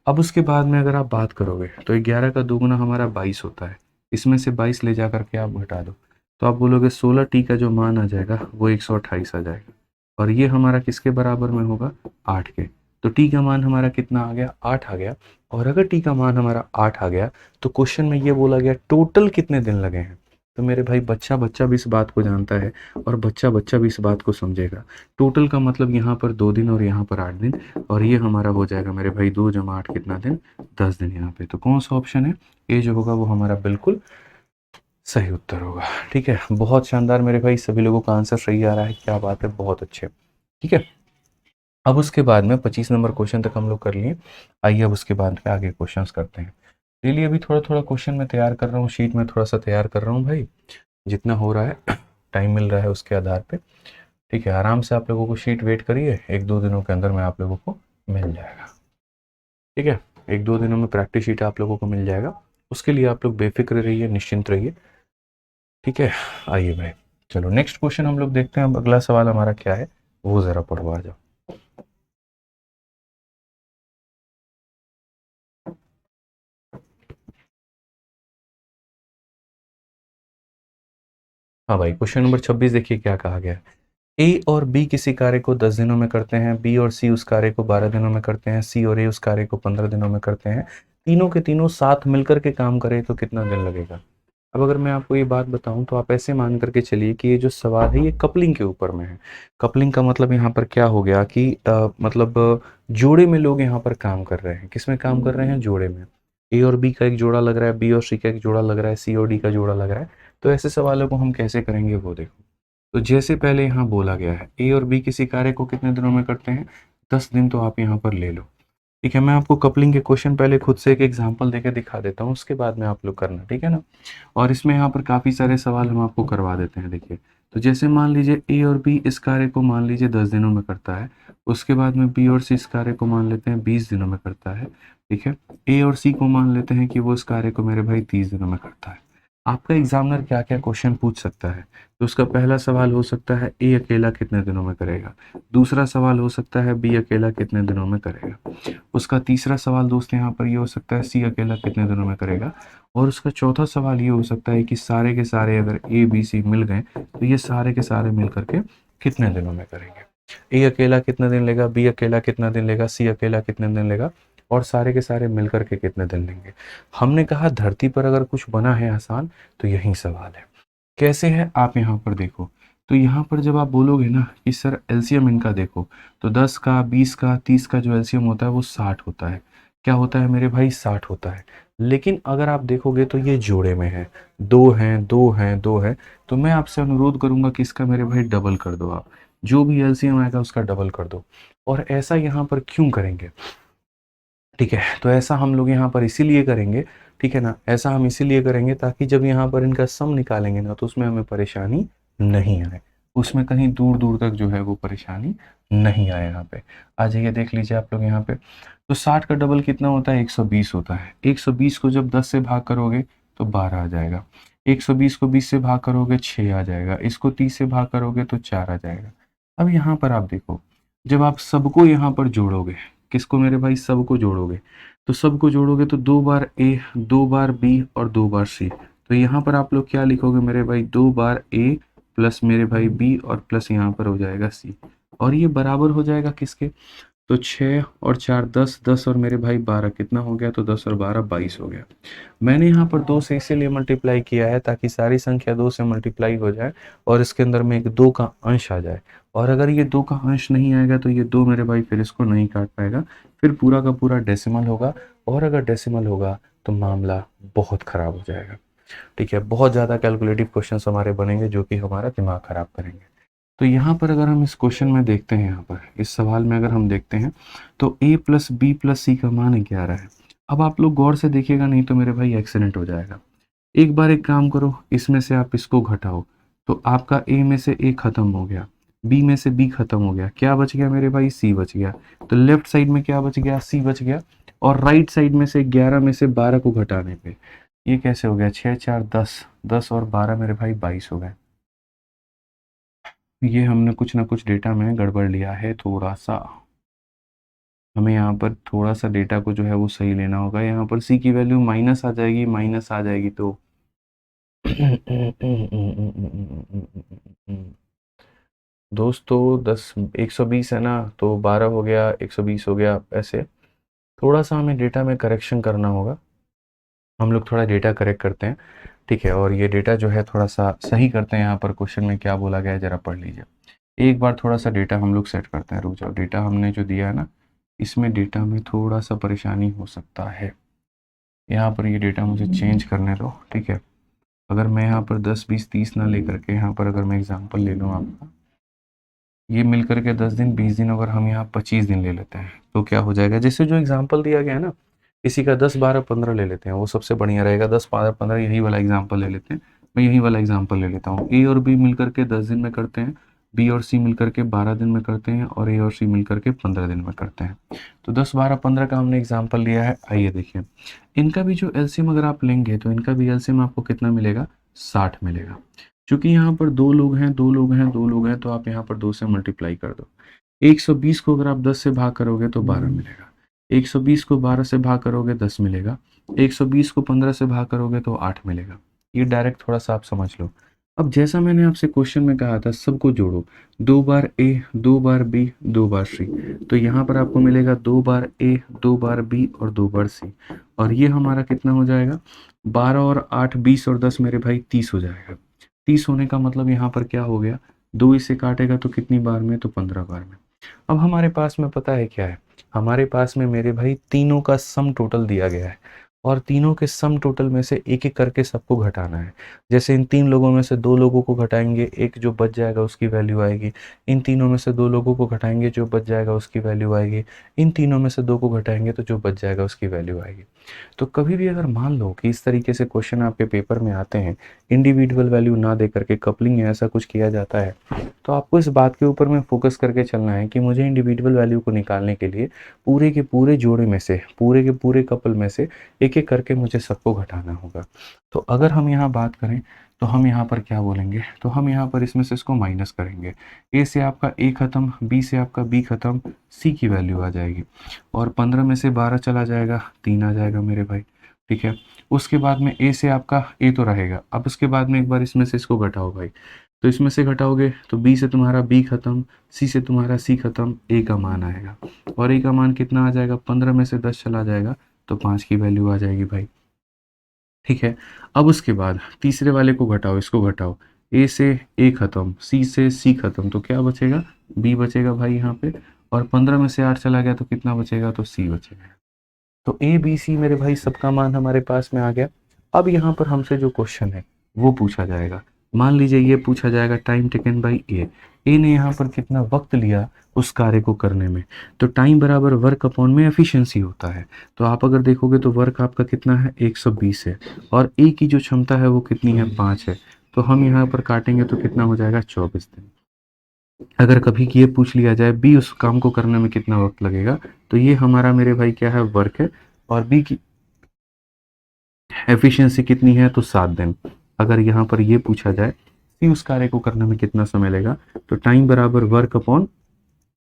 अब उसके बाद में अगर आप बात करोगे तो 11 का दोगुना हमारा 22 होता है, इसमें से 22 ले जा करके आप घटा दो, तो आप बोलोगे 16 टी का जो मान आ जाएगा वो 128 आ जाएगा, और ये हमारा किसके बराबर में होगा, 8 के। तो टी का मान हमारा कितना आ गया, 8 आ गया। और अगर टी का मान हमारा 8 आ गया तो क्वेश्चन में ये बोला गया टोटल कितने दिन लगे हैं। तो मेरे भाई बच्चा बच्चा भी इस बात को जानता है और बच्चा बच्चा भी इस बात को समझेगा। टोटल का मतलब यहाँ पर 2 दिन और यहाँ पर 8 दिन, और ये हमारा हो जाएगा मेरे भाई 2 जमा 8 कितना दिन, 10 दिन यहाँ पे। तो कौन सा ऑप्शन है, ए जो होगा वो हमारा बिल्कुल सही उत्तर होगा। ठीक है, बहुत शानदार मेरे भाई, सभी लोगों का आंसर सही आ रहा है, क्या बात है, बहुत अच्छे। ठीक है, अब उसके बाद में 25 नंबर क्वेश्चन तक हम लोग कर लिए। आइए अब उसके बाद में आगे क्वेश्चंस करते हैं। डेली अभी थोड़ा थोड़ा क्वेश्चन मैं तैयार कर रहा हूँ, शीट में थोड़ा सा तैयार कर रहा हूँ भाई, जितना हो रहा है टाइम मिल रहा है उसके आधार पे। ठीक है, आराम से आप लोगों को शीट वेट करिए, 1-2 दिनों के अंदर में आप लोगों को मिल जाएगा। ठीक है, 1-2 दिनों में प्रैक्टिस शीट आप लोगों को मिल जाएगा, उसके लिए आप लोग बेफिक्र रहिए, निश्चिंत रहिए। ठीक है, आइए भाई, चलो नेक्स्ट क्वेश्चन हम लोग देखते हैं। अब अगला सवाल हमारा क्या है वो ज़रा पढ़ो, आ जाओ। हाँ भाई, क्वेश्चन नंबर 26 देखिए क्या कहा गया है। ए और बी किसी कार्य को 10 दिनों में करते हैं, बी और सी उस कार्य को 12 दिनों में करते हैं, सी और ए उस कार्य को 15 दिनों में करते हैं। तीनों के तीनों साथ मिलकर के काम करें तो कितना दिन लगेगा। अब अगर मैं आपको ये बात बताऊं तो आप ऐसे मान करके चलिए कि ये जो सवाल है ये कपलिंग के ऊपर में है। कपलिंग का मतलब यहाँ पर क्या हो गया कि मतलब जोड़े में लोग यहाँ पर काम कर रहे हैं, किसमें काम कर रहे हैं, जोड़े में। ए और बी का एक जोड़ा लग रहा है, बी और सी का एक जोड़ा लग रहा है, सी और डी का जोड़ा लग रहा है। तो ऐसे सवालों को हम कैसे करेंगे वो देखो। तो जैसे पहले यहाँ बोला गया है ए और बी किसी कार्य को कितने दिनों में करते हैं, 10 दिन, तो आप यहाँ पर ले लो। ठीक है, मैं आपको कपलिंग के क्वेश्चन पहले खुद से एक एग्जांपल देके दिखा देता हूँ, उसके बाद में आप लोग करना, ठीक है ना। और इसमें यहाँ पर काफ़ी सारे सवाल हम आपको करवा देते हैं। देखिए, तो जैसे मान लीजिए ए और बी इस कार्य को मान लीजिए 10 दिनों में करता है, उसके बाद में बी और सी इस कार्य को मान लेते हैं 20 दिनों में करता है। ठीक है, ए और सी को मान लेते हैं कि वो इस कार्य को मेरे भाई 30 दिनों में करता है। आपका एग्जामिनर क्या क्या क्वेश्चन पूछ सकता है। तो उसका पहला सवाल हो सकता है ए अकेला कितने दिनों में करेगा, दूसरा सवाल हो सकता है बी अकेला कितने दिनों में करेगा, उसका तीसरा सवाल दोस्त यहाँ पर ये हो सकता है सी अकेला कितने दिनों में करेगा, और उसका चौथा सवाल ये हो सकता है कि सारे के सारे अगर ए बी सी मिल गए तो ये सारे के सारे मिल करके कितने दिनों में करेंगे। ए अकेला कितना दिन लेगा, बी अकेला कितना दिन लेगा, सी अकेला कितने दिन लेगा, और सारे के सारे मिल करके कितने दिन लेंगे। हमने कहा धरती पर अगर कुछ बना है आसान तो यही सवाल है। कैसे है आप यहाँ पर देखो, तो यहाँ पर जब आप बोलोगे ना कि सर एलसीएम इनका देखो, तो 10 का 20 का 30 का जो एलसीएम होता है वो 60 होता है। क्या होता है मेरे भाई, 60 होता है। लेकिन अगर आप देखोगे तो ये जोड़े में है, दो हैं दो हैं दो है, तो मैं आपसे अनुरोध करूंगा कि इसका मेरे भाई डबल कर दो। आप जो भी एलसीएम आएगा उसका डबल कर दो। और ऐसा यहाँ पर क्यों करेंगे, ठीक है, तो ऐसा हम लोग यहाँ पर इसीलिए करेंगे, ठीक है ना, ऐसा हम इसीलिए करेंगे ताकि जब यहाँ पर इनका सम निकालेंगे ना तो उसमें हमें परेशानी नहीं आए, उसमें कहीं दूर दूर तक जो है वो परेशानी नहीं आए। यहाँ पे आ जाइए, देख लीजिए आप लोग यहाँ पे, तो 60 का डबल कितना होता है, 120 होता है। 120 को जब 10 से भाग करोगे तो 12 आ जाएगा, 120 को 20 से भाग करोगे 6 आ जाएगा, इसको 30 से भाग करोगे तो 4 आ जाएगा। अब यहाँ पर आप देखो, जब आप सबको यहाँ पर जोड़ोगे, किसको मेरे भाई, सबको जोड़ोगे, तो सबको जोड़ोगे तो 2 बार ए 2 बार बी और 2 बार सी, तो यहाँ पर आप लोग क्या लिखोगे मेरे भाई, 2 बार ए प्लस मेरे भाई बी और प्लस यहाँ पर हो जाएगा सी, और ये बराबर हो जाएगा किसके, तो 6 और 4 10, 10 और मेरे भाई 12 कितना हो गया, तो 10 और 12 22 हो गया। मैंने यहाँ पर 2 से इसीलिए मल्टीप्लाई किया है ताकि सारी संख्या 2 से मल्टीप्लाई हो जाए और इसके अंदर में एक 2 का अंश आ जाए, और अगर ये 2 का अंश नहीं आएगा तो ये 2 मेरे भाई फिर इसको नहीं काट पाएगा, फिर पूरा का पूरा डेसिमल होगा, और अगर डेसिमल होगा तो मामला बहुत ख़राब हो जाएगा। ठीक है, बहुत ज़्यादा कैलकुलेटिव क्वेश्चंस हमारे बनेंगे जो कि हमारा दिमाग ख़राब करेंगे। तो यहाँ पर अगर हम इस क्वेश्चन में देखते हैं, यहाँ पर इस सवाल में अगर हम देखते हैं तो a प्लस बी प्लस सी का मान 11 है। अब आप लोग गौर से देखिएगा, नहीं तो मेरे भाई एक्सीडेंट हो जाएगा। एक बार एक काम करो, इसमें से आप इसको घटाओ, तो आपका a में से a खत्म हो गया, b में से b खत्म हो गया, क्या बच गया मेरे भाई, c बच गया। तो लेफ्ट साइड में क्या बच गया, c बच गया, और राइट साइड में से 11 में से 12 को घटाने पे ये कैसे हो गया, 6 4 10, 10 और 12 मेरे भाई 22 हो गए। ये हमने कुछ ना कुछ डेटा में गड़बड़ लिया है थोड़ा सा, हमें यहाँ पर थोड़ा सा डेटा को जो है वो सही लेना होगा। यहाँ पर सी की वैल्यू माइनस आ जाएगी, माइनस आ जाएगी तो दोस्तों 10 120 है ना, तो 12 हो गया, 120 हो गया, ऐसे थोड़ा सा हमें डेटा में करेक्शन करना होगा। हम लोग थोड़ा डेटा करेक्ट करते हैं, ठीक है, और ये डेटा जो है थोड़ा सा सही करते हैं। यहाँ पर क्वेश्चन में क्या बोला गया है जरा पढ़ लीजिए एक बार, थोड़ा सा डेटा हम लोग सेट करते हैं। रुक जाओ, डेटा हमने जो दिया है ना, इसमें डेटा में थोड़ा सा परेशानी हो सकता है। यहाँ पर ये डेटा मुझे चेंज करने दो, ठीक है। अगर मैं यहाँ पर 10 20 30 ना लेकर के यहाँ पर अगर मैं एग्जांपल ले लूँ आपका, ये मिल करके 10 दिन 20 दिन, अगर हम यहाँ 25 दिन ले लेते हैं तो क्या हो जाएगा, जैसे जो एग्जाम्पल दिया गया है ना, किसी का 10 12 15 ले लेते हैं, वो सबसे बढ़िया रहेगा। 10 12 15 यही वाला एग्जाम्पल ले लेते हैं, मैं यही वाला एग्जाम्पल ले लेता हूँ। ए और बी मिल करके 10 दिन में करते हैं, बी और सी मिल करके 12 दिन में करते हैं, और ए और सी मिल करके 15 दिन में करते हैं। तो 10 12 15 का हमने एग्जाम्पल लिया है। आइए देखिए, इनका भी जो एलसीएम अगर आप लेंगे तो इनका भी एलसीएम आपको कितना मिलेगा, 60 मिलेगा। चूंकि यहाँ पर दो लोग हैं दो लोग हैं दो लोग हैं, तो आप यहाँ पर 2 से मल्टीप्लाई कर दो। 120 को अगर आप 10 से भाग करोगे तो 12 मिलेगा, 120 को 12 से भाग करोगे 10 मिलेगा, 120 को 15 से भाग करोगे तो 8 मिलेगा। ये डायरेक्ट थोड़ा सा आप समझ लो। अब जैसा मैंने आपसे क्वेश्चन में कहा था, सबको जोड़ो, 2 बार ए 2 बार बी 2 बार सी, तो यहाँ पर आपको मिलेगा 2 बार ए 2 बार बी और 2 बार सी, और ये हमारा कितना हो जाएगा, 12 और 8 20 और 10 मेरे भाई 30 हो जाएगा। 30 होने का मतलब यहाँ पर क्या हो गया, 2 इसे काटेगा तो कितनी बार में, तो 15 बार में। अब हमारे पास में पता है क्या है, हमारे पास में मेरे भाई तीनों का सम टोटल दिया गया है, और तीनों के सम टोटल में से एक एक करके सबको घटाना है। जैसे इन 3 लोगों में से 2 लोगों को घटाएंगे, एक जो बच जाएगा उसकी वैल्यू आएगी। इन तीनों में से 2 लोगों को घटाएंगे, जो बच जाएगा उसकी वैल्यू आएगी। इन तीनों में से 2 को घटाएंगे तो जो बच जाएगा उसकी वैल्यू आएगी। तो कभी भी अगर मान लो कि इस तरीके से क्वेश्चन आपके पेपर में आते हैं, इंडिविजुअल वैल्यू ना दे करके कपलिंग या ऐसा कुछ किया जाता है, तो आपको इस बात के ऊपर में फोकस करके चलना है कि मुझे इंडिविजुअल वैल्यू को निकालने के लिए पूरे के पूरे जोड़े में से, पूरे के पूरे कपल में से एक एक करके मुझे सबको घटाना होगा। तो अगर हम यहाँ बात करें तो हम यहाँ पर क्या बोलेंगे, तो हम यहाँ पर इसमें से इसको माइनस करेंगे। ए से आपका ए खत्म, बी से आपका बी खत्म, सी की वैल्यू आ जाएगी और 15 में से 12 चला जाएगा, 3 आ जाएगा मेरे भाई। ठीक है, उसके बाद में ए से आपका ए तो रहेगा, अब उसके बाद में एक बार इसमें से इसको घटाओ भाई, तो इसमें से घटाओगे तो बी से तुम्हारा बी खत्म, सी से तुम्हारा सी खत्म, ए का मान आएगा और ए का मान कितना आ जाएगा, 15 में से 10 चला जाएगा तो 5 की वैल्यू आ जाएगी भाई। ठीक है, अब उसके बाद तीसरे वाले को घटाओ, इसको घटाओ, ए से ए खत्म, सी से सी खत्म, तो क्या बचेगा, बी बचेगा भाई यहाँ पे, और 15 में से 8 चला गया तो कितना बचेगा, तो सी बचेगा। तो ए बी सी मेरे भाई सबका मान हमारे पास में आ गया। अब यहाँ पर हमसे जो क्वेश्चन है वो पूछा जाएगा। मान लीजिए ये पूछा जाएगा टाइम टेकन बाई ए ने यहाँ पर कितना वक्त लिया उस कार्य को करने में, तो टाइम बराबर वर्क अपॉन में एफिशिएंसी होता है। तो आप अगर देखोगे तो वर्क आपका कितना है, 120 है, और ए की जो क्षमता है वो कितनी है, 5 है। तो हम यहाँ पर काटेंगे तो कितना हो जाएगा, 24 दिन। अगर कभी कि ये पूछ लिया जाए बी उस काम को करने में कितना वक्त लगेगा, तो ये हमारा मेरे भाई क्या है, वर्क है, और बी की एफिशिएंसी कितनी है, तो 7 दिन। अगर यहाँ पर ये पूछा जाए सी उस कार्य को करने में कितना समय लेगा, तो टाइम बराबर वर्क अपॉन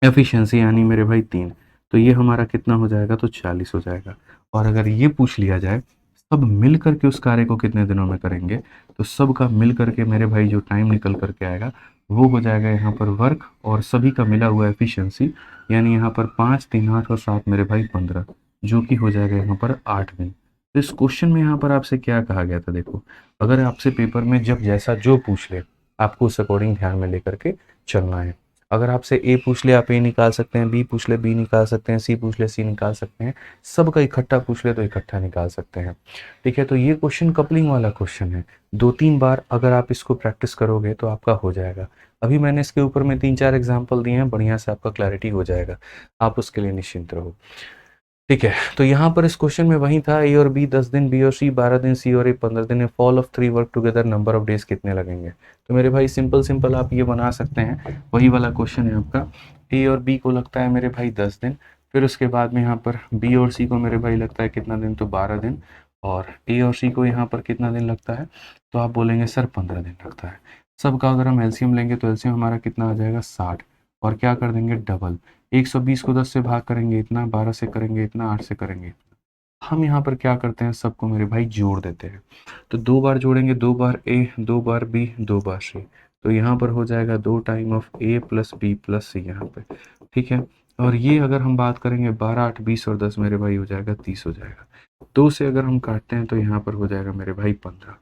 एफिशिएंसी यानी मेरे भाई 3, तो ये हमारा कितना हो जाएगा, तो 40 हो जाएगा। और अगर ये पूछ लिया जाए सब मिल करके उस कार्य को कितने दिनों में करेंगे, तो सब का मिल करके मेरे भाई जो टाइम निकल करके आएगा वो हो जाएगा यहाँ पर वर्क और सभी का मिला हुआ एफिशिएंसी, यानी यहाँ पर 5 3 8 और 7 मेरे भाई 15, जो कि हो जाएगा यहाँ पर 8 दिन। तो इस क्वेश्चन में यहाँ पर आपसे क्या कहा गया था, देखो अगर आपसे पेपर में जब जैसा जो पूछ ले आपको उस अकॉर्डिंग ध्यान में लेकर के चलना है। अगर आपसे ए पूछ ले आप ए निकाल सकते हैं, बी पूछ ले बी निकाल सकते हैं, सी पूछ ले सी निकाल सकते हैं, सबका इकट्ठा पूछ ले तो इकट्ठा निकाल सकते हैं। ठीक है, तो ये क्वेश्चन कपलिंग वाला क्वेश्चन है। 2-3 बार अगर आप इसको प्रैक्टिस करोगे तो आपका हो जाएगा। अभी मैंने इसके ऊपर में 3-4 एग्जाम्पल दिए हैं, बढ़िया से आपका क्लैरिटी हो जाएगा, आप उसके लिए निश्चिंत रहो। ठीक है, तो यहाँ पर इस क्वेश्चन में वही था, ए और बी 10 दिन, बी और सी 12 दिन, सी और ए 15 दिन, fall of 3 work together number of days कितने लगेंगे। तो मेरे भाई सिंपल सिंपल आप ये बना सकते हैं, वही वाला क्वेश्चन है आपका। ए और बी को लगता है मेरे भाई 10 दिन, फिर उसके बाद में यहाँ पर बी और सी को मेरे भाई लगता है कितना दिन, तो 12 दिन, और ए और सी को यहाँ पर कितना दिन लगता है, तो आप बोलेंगे सर 15 दिन लगता है। सबका अगर हम एलसीएम लेंगे तो एलसीएम हमारा कितना आ जाएगा, 60, और क्या कर देंगे डबल, 120 को 10 से भाग करेंगे इतना, 12 से करेंगे इतना, 8 से करेंगे इतना। हम यहाँ पर क्या करते हैं, सबको मेरे भाई जोड़ देते हैं। तो 2 बार जोड़ेंगे, 2 बार ए, 2 बार बी, 2 बार सी, तो यहाँ पर हो जाएगा 2 time of A plus B plus C यहाँ पे। ठीक है, और ये अगर हम बात करेंगे 12 8 20 और 10 मेरे भाई हो जाएगा 30 हो जाएगा। 2 से अगर हम काटते हैं तो यहाँ पर हो जाएगा मेरे भाई 15,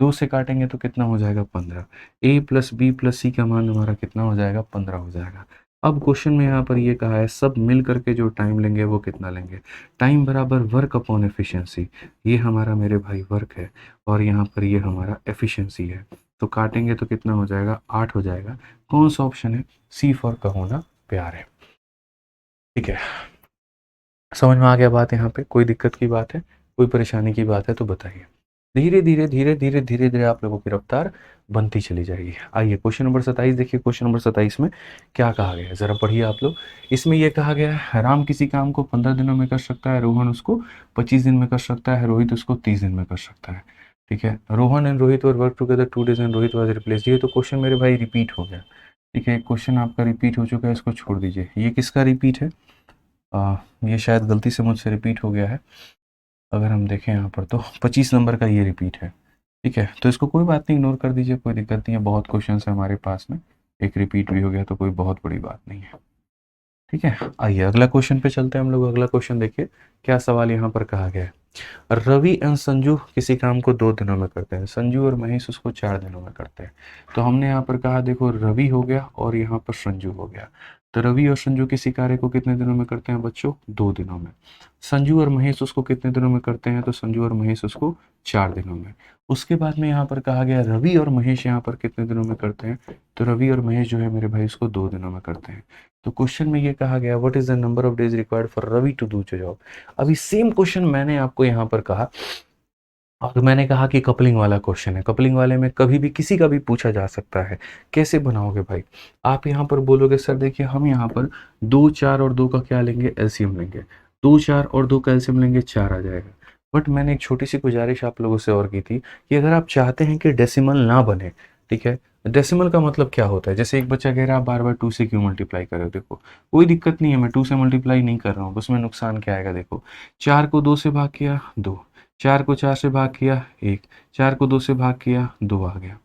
2 से काटेंगे तो कितना हो जाएगा 15, ए प्लस बी प्लस सी का मान हमारा कितना हो जाएगा, 15 हो जाएगा। अब क्वेश्चन में यहाँ पर ये कहा है सब मिल करके जो टाइम लेंगे वो कितना लेंगे, टाइम बराबर वर्क अपॉन एफिशिएंसी, ये हमारा मेरे भाई वर्क है और यहाँ पर ये हमारा एफिशिएंसी है। तो काटेंगे तो कितना हो जाएगा, 8 हो जाएगा। कौन सा ऑप्शन है, सी फॉर कहो ना प्यार है। ठीक है, समझ में आ गया बात, यहाँ पे कोई दिक्कत की बात है, कोई परेशानी की बात है तो बताइए। धीरे धीरे धीरे धीरे धीरे धीरे आप लोगों की रफ्तार बनती चली जाएगी। आइए क्वेश्चन नंबर 27 देखिए, क्वेश्चन नंबर 27 में क्या कहा गया है जरा पढ़िए आप लोग। इसमें यह कहा गया है राम किसी काम को 15 दिनों में कर सकता है, रोहन उसको 25 दिन में कर सकता है, रोहित उसको 30 दिन में कर सकता है। ठीक है, Rohan and Rohit were work together 2 days and Rohit was replaced. ये तो क्वेश्चन मेरे भाई रिपीट हो गया। ठीक है, क्वेश्चन आपका रिपीट हो चुका है, इसको छोड़ दीजिए। ये किसका रिपीट है, ये शायद गलती से मुझसे रिपीट हो गया है। अगर हम देखें यहाँ पर तो 25 नंबर का ये रिपीट है। ठीक है, तो इसको कोई बात नहीं, इग्नोर कर दीजिए, कोई दिक्कत नहीं है, बहुत क्वेश्चन है हमारे पास में, एक रिपीट भी हो गया तो कोई बहुत बड़ी बात नहीं है। ठीक है, आइए अगला क्वेश्चन पे चलते हैं हम लोग। अगला क्वेश्चन देखिए क्या सवाल यहाँ पर कहा गया है। रवि एंड संजू किसी काम को 2 दिनों में करते हैं, संजू और महेश उसको 4 दिनों में करते हैं। तो हमने यहाँ पर कहा देखो रवि हो गया और यहाँ पर संजू हो गया। तो रवि और संजू किसी कार्य को कितने दिनों में करते हैं बच्चों, 2 दिनों में। संजू और महेश उसको कितने दिनों में करते हैं, तो संजू और महेश उसको 4 दिनों में। उसके बाद में यहाँ पर कहा गया रवि और महेश यहाँ पर कितने दिनों में करते हैं, तो रवि और महेश जो है मेरे भाई उसको 2 दिनों में करते हैं। तो क्वेश्चन में ये कहा गया what is the number of days required for Ravi to do job. अभी सेम क्वेश्चन मैंने आपको यहाँ पर कहा, और मैंने कहा कि कपलिंग वाला क्वेश्चन है, कपलिंग वाले में कभी भी किसी का भी पूछा जा सकता है। कैसे बनाओगे भाई, आप यहाँ पर बोलोगे सर देखिए हम यहाँ पर 2 4 और 2 का क्या लेंगे, एलसीएम लेंगे, 2 4 और 2 का एलसीएम लेंगे 4 आ जाएगा, बट मैंने एक छोटी सी गुजारिश आप लोगों से और की थी कि अगर आप चाहते हैं कि डेसिमल ना बने, ठीक है, डेसिमल का मतलब क्या होता है, जैसे एक बच्चा कह रहा है आप बार बार 2 से क्यों मल्टीप्लाई कर रहे हो, देखो कोई दिक्कत नहीं है, मैं 2 से मल्टीप्लाई नहीं कर रहा हूँ, उसमें नुकसान क्या आएगा, देखो 4 को 2 से भाग किया 2, 4 को 4 से भाग किया 1, 4 को 2 से भाग किया 2 आ गया।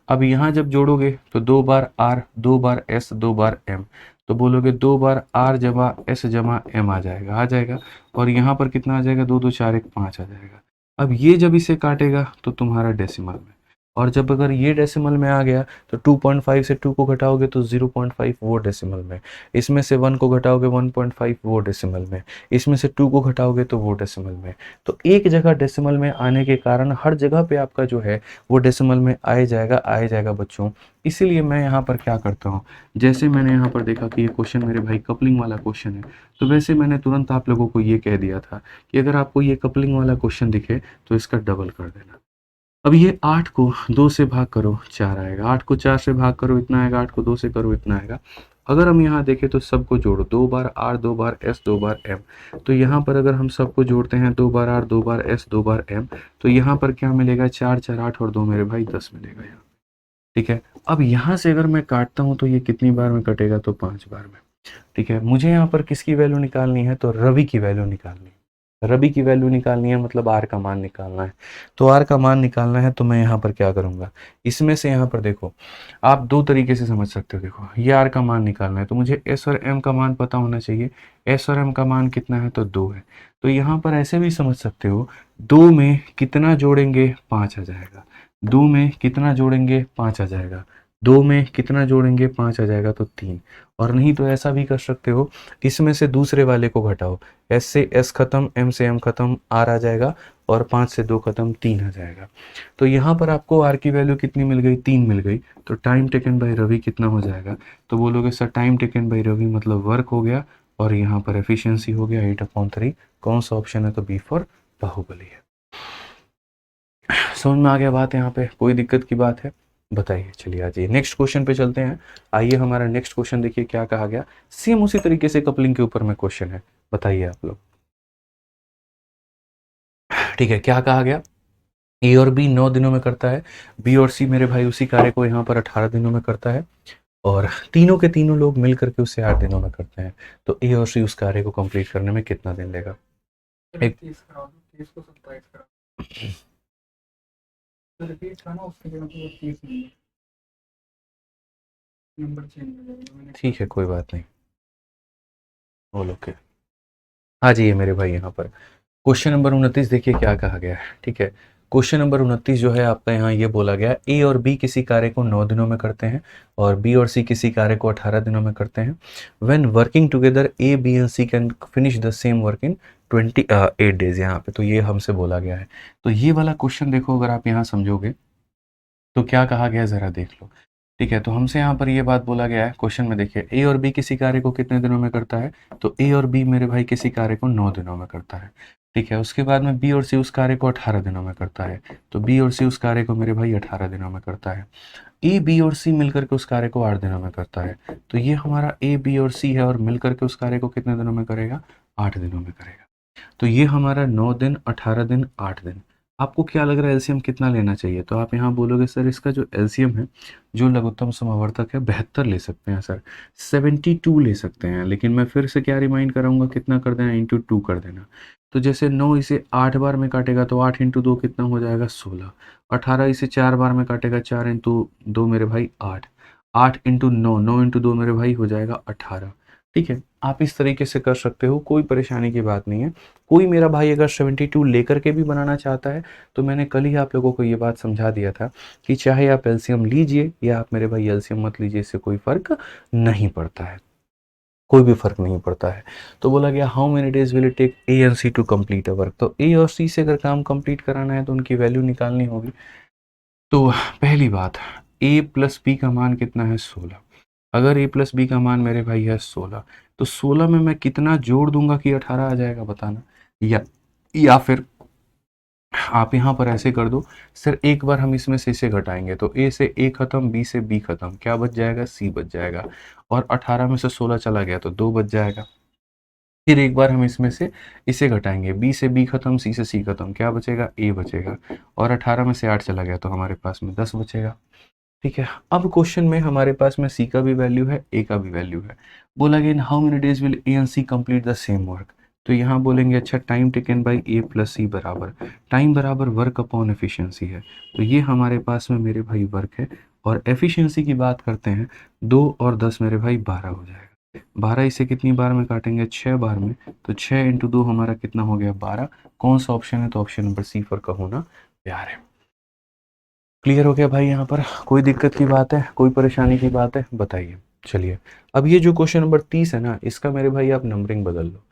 अब यहाँ जब जोड़ोगे तो 2 बार आर, 2 बार एस, 2 बार एम, तो बोलोगे 2 बार आर जमा एस जमा एम आ जाएगा। और यहाँ पर कितना आ जाएगा, 2 2 4 1 5 आ जाएगा। अब ये जब इसे काटेगा तो तुम्हारा डेसिमल में, और जब अगर ये डेसिमल में आ गया तो 2.5 से 2 को घटाओगे तो 0.5 वो डेसिमल में, इसमें से 1 को घटाओगे 1.5 वो डेसिमल में, इसमें से 2 को घटाओगे तो वो डेसिमल में। तो एक जगह डेसिमल में आने के कारण हर जगह पे आपका जो है वो डेसिमल में आ जाएगा बच्चों। इसीलिए मैं यहाँ पर क्या करता हूँ, जैसे मैंने यहाँ पर देखा कि ये क्वेश्चन मेरे भाई कपलिंग वाला क्वेश्चन है, तो वैसे मैंने तुरंत आप लोगों को ये कह दिया था कि अगर आपको ये कपलिंग वाला क्वेश्चन दिखे तो इसका डबल कर देना। अब ये 8 को 2 से भाग करो 4 आएगा, 8 को 4 से भाग करो इतना आएगा, 8 को 2 से करो इतना आएगा। अगर हम यहाँ देखें तो सबको जोड़ो, 2 बार आर, 2 बार एस, 2 बार एम, तो यहाँ पर अगर हम सबको जोड़ते हैं 2 बार आर, 2 बार एस, 2 बार एम, तो यहाँ पर क्या मिलेगा, 4 4 8 और 2 मेरे भाई 10 मिलेगा यहाँ, ठीक है। अब यहाँ से अगर मैं काटता हूँ तो ये कितनी बार में कटेगा, तो 5 बार में, ठीक है। मुझे यहाँ पर किसकी वैल्यू निकालनी है, तो रवि की वैल्यू निकालनी है, रवि की वैल्यू निकालनी है, मतलब आर का मान निकालना है। तो आर का मान निकालना है तो मैं यहाँ पर क्या करूँगा, इसमें से यहाँ पर देखो आप दो तरीके से समझ सकते हो, देखो ये आर का मान निकालना है तो मुझे एस और एम का मान पता होना चाहिए। एस और एम का मान कितना है, तो 2 है। तो यहाँ पर ऐसे भी समझ सकते हो, 2 में कितना जोड़ेंगे 5 आ जाएगा, 2 में कितना जोड़ेंगे 5 आ जाएगा, 2 में कितना जोड़ेंगे 5 आ जाएगा, तो 3। और नहीं तो ऐसा भी कर सकते हो, इसमें से दूसरे वाले को घटाओ, एस से एस खत्म, एम से एम खत्म, आर आ जाएगा, और 5 से 2 खत्म, 3 आ जाएगा। तो यहाँ पर आपको आर की वैल्यू कितनी मिल गई, 3 मिल गई। तो टाइम टेकन बाय रवि कितना हो जाएगा, तो बोलोगे sir time taken by Ravi मतलब वर्क हो गया, और यहाँ पर एफिशिएंसी हो गया 8/3। कौन सा ऑप्शन है, तो बी फॉर बाहुबली है। समझ में आ गया बात, यहाँ पे कोई दिक्कत की बात है बताइए। चलिए आ जाइए नेक्स्ट क्वेश्चन पे चलते हैं। आइए हमारा नेक्स्ट क्वेश्चन देखिए क्या कहा गया, सेम उसी तरीके से कपलिंग के ऊपर में क्वेश्चन है, बताइए आप लोग। ठीक है, क्या कहा गया, ए और बी 9 दिनों में करता है, बी और सी मेरे भाई उसी कार्य को यहाँ पर 18 दिनों में करता है, और तीनों के तीनों लोग मिल करके उसे 8 दिनों में करते हैं। तो ए और सी उस कार्य को कंप्लीट करने में कितना दिन लेगा। एक ठीक है, कोई बात नहीं, बोलो ओके। हाँ जी, ये मेरे भाई यहाँ पर क्वेश्चन नंबर 29 देखिए क्या कहा गया है, ठीक है। क्वेश्चन नंबर 29 जो है आपका यहाँ ये बोला गया, ए और बी किसी कार्य को 9 दिनों में करते हैं और बी और सी किसी कार्य को 18 दिनों में करते हैं। When working together A B and C can finish the same work in 28 days, यहाँ पे तो ये हमसे बोला गया है। तो ये वाला क्वेश्चन देखो, अगर आप यहाँ समझोगे तो क्या कहा गया है ज़रा देख लो, ठीक है। तो हमसे यहाँ पर ये बात बोला गया है क्वेश्चन में, देखिए ए और बी किसी कार्य को कितने दिनों में करता है, तो ए और बी मेरे भाई किसी कार्य को 9 दिनों में करता है, ठीक है। उसके बाद में बी और सी उस कार्य को 18 दिनों में करता है, तो बी और सी उस कार्य को मेरे भाई 18 दिनों में करता है। ए बी और सी मिलकर के उस कार्य को 8 दिनों में करता है, तो ये हमारा ए बी और सी है, और मिलकर के उस कार्य को कितने दिनों में करेगा, 8 दिनों में करेगा। तो ये हमारा 9 दिन, 18 दिन, 8 दिन। आपको क्या लग रहा है एलसीएम कितना लेना चाहिए, तो आप यहाँ बोलोगे सर इसका जो एलसीएम है, जो लघुत्तम समावर्तक है, 72 ले सकते हैं सर, 72 ले सकते हैं। लेकिन मैं फिर से क्या रिमाइंड कराऊंगा, कितना कर देना, इंटू 2 कर देना। तो जैसे 9 इसे 8 बार में काटेगा तो 8 इंटू 2 कितना हो जाएगा, 16। 18 इसे 4 बार में काटेगा, 4 इंटू 2 मेरे भाई 8, 8 इंटू 9, 9 इंटू 2 मेरे भाई हो जाएगा 18, ठीक है। आप इस तरीके से कर सकते हो, कोई परेशानी की बात नहीं है। कोई मेरा भाई अगर 72 लेकर के भी बनाना चाहता है, तो मैंने कल ही आप लोगों को ये बात समझा दिया था कि चाहे आप एलसीएम लीजिए या आप मेरे भाई एलसीएम मत लीजिए, इससे कोई फ़र्क नहीं पड़ता है, कोई भी फ़र्क नहीं पड़ता है। तो बोला गया how many days will it take A and C to complete a work, तो ए और सी से अगर काम कंप्लीट कराना है तो उनकी वैल्यू निकालनी होगी। तो पहली बात, ए प्लस बी का मान कितना है, 16। अगर ए प्लस बी का मान मेरे भाई है 16, तो 16 में मैं कितना जोड़ दूंगा कि 18 आ जाएगा, बताना। या फिर आप यहाँ पर ऐसे कर दो, सर एक बार हम इसमें से इसे घटाएंगे, तो ए से ए खत्म, बी से बी खत्म, क्या बच जाएगा, सी बच जाएगा, और 18 में से 16 चला गया तो 2 बच जाएगा, फिर एक बार हम इसमें से इसे घटाएंगे, बी से बी खत्म, सी से सी खत्म, क्या बचेगा, ए बचेगा। और 18 में से 8 चला गया तो हमारे पास में 10 बचेगा। ठीक है, अब क्वेश्चन में हमारे पास में सी का भी वैल्यू है, ए का भी वैल्यू है। बोला गया in how many days will A and C complete the same work. तो यहाँ बोलेंगे अच्छा time taken by A plus C बराबर टाइम बराबर वर्क अपॉन एफिशिएंसी है। तो ये हमारे पास में मेरे भाई वर्क है, और एफिशिएंसी की बात करते हैं 2 और 10 मेरे भाई 12 हो जाएगा। 12 इसे कितनी बार में काटेंगे, 6 बार में। तो 6 इंटू 2 हमारा कितना हो गया, 12। कौन सा ऑप्शन है, तो ऑप्शन नंबर सी पर का होना प्यार है। क्लियर हो गया भाई, यहाँ पर कोई दिक्कत की बात है, कोई परेशानी की बात है, बताइए। चलिए, अब ये जो क्वेश्चन नंबर 30 है ना, इसका मेरे भाई आप नंबरिंग बदल लो।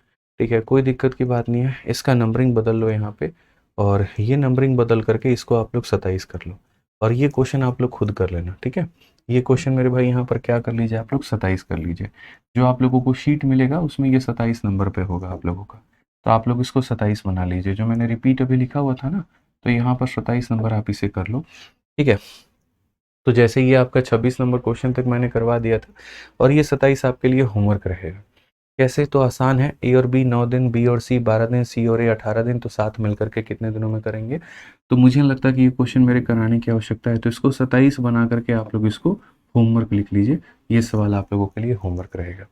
ठीक है, कोई दिक्कत की बात नहीं है, इसका नंबरिंग बदल लो यहाँ पे, और ये नंबरिंग बदल करके इसको आप लोग 27 कर लो, और ये क्वेश्चन आप लोग खुद कर लेना। ठीक है, ये क्वेश्चन मेरे भाई यहाँ पर क्या कर लीजिए, आप लोग 27 कर लीजिए। जो आप लोगों को शीट मिलेगा उसमें ये 27 नंबर पे होगा आप लोगों का, तो आप लोग इसको 27 बना लीजिए। जो मैंने रिपीट अभी लिखा हुआ था ना, तो यहाँ पर 27 नंबर आप इसे कर लो। ठीक है, तो जैसे ये आपका 26 नंबर क्वेश्चन तक मैंने करवा दिया था, और ये 27 आपके लिए होमवर्क रहेगा। कैसे, तो आसान है, ए और बी 9 दिन, बी और सी 12 दिन, सी और ए 18 दिन, तो साथ मिलकर के कितने दिनों में करेंगे। तो मुझे नहीं लगता कि ये क्वेश्चन मेरे कराने की आवश्यकता है, तो इसको 27 बना करके आप लोग इसको होमवर्क लिख लीजिए। ये सवाल आप लोगों के लिए होमवर्क रहेगा।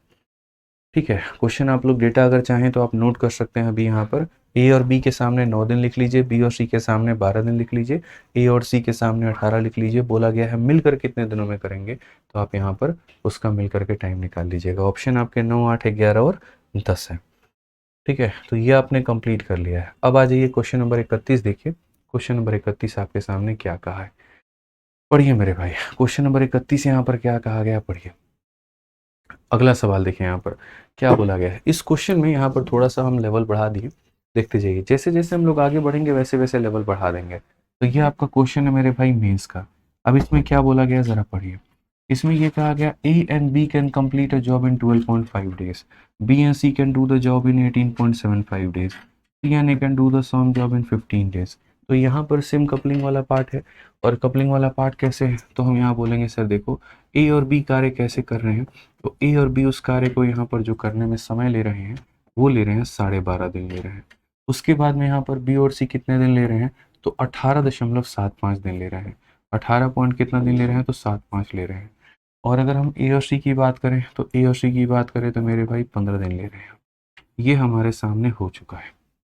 ठीक है, क्वेश्चन आप लोग डेटा अगर चाहें तो आप नोट कर सकते हैं अभी यहाँ पर। ए और बी के सामने 9 दिन लिख लीजिए, बी और सी के सामने 12 दिन लिख लीजिए, ए और सी के सामने 18 लिख लीजिए। बोला गया है मिलकर कितने दिनों में करेंगे, तो आप यहाँ पर उसका मिलकर के टाइम निकाल लीजिएगा। ऑप्शन आपके 9, 8, 11 और 10 है। ठीक है, तो ये आपने कंप्लीट कर लिया है। अब आ जाइए क्वेश्चन नंबर 31 देखिए। क्वेश्चन नंबर 31 आपके सामने क्या कहा है, पढ़िए मेरे भाई। क्वेश्चन नंबर 31 यहाँ पर क्या कहा गया, पढ़िए। अगला सवाल देखिए यहाँ पर क्या बोला गया है। इस क्वेश्चन में यहाँ पर थोड़ा सा हम लेवल बढ़ा दिए, देखते जाइए। जैसे जैसे हम लोग आगे बढ़ेंगे वैसे वैसे लेवल बढ़ा देंगे। तो ये आपका क्वेश्चन है मेरे भाई मेंस का। अब इसमें क्या बोला गया जरा पढ़िए। इसमें ये कहा गया A and B can complete a job in 12.5 days, B and C can do the job in 18.75 days, C and A can do the same job in 15 days. तो यहाँ पर सिम कपलिंग वाला पार्ट है, और coupling वाला part कैसे है, तो हम यहाँ बोलेंगे सर देखो ए और बी कार्य कैसे कर रहे हैं। तो ए और बी उस कार्य को यहाँ पर जो करने में समय ले रहे हैं वो ले रहे हैं 12.5 दिन ले रहे हैं। उसके बाद में यहाँ पर बी और सी कितने दिन ले रहे हैं, तो 18.75 दिन ले रहे हैं। 18 पॉइंट कितना दिन ले रहे हैं, तो 7.5 ले रहे हैं। और अगर हम ए और सी की बात करें, तो ए और सी की बात करें तो मेरे भाई 15 दिन ले रहे हैं। ये हमारे सामने हो चुका है।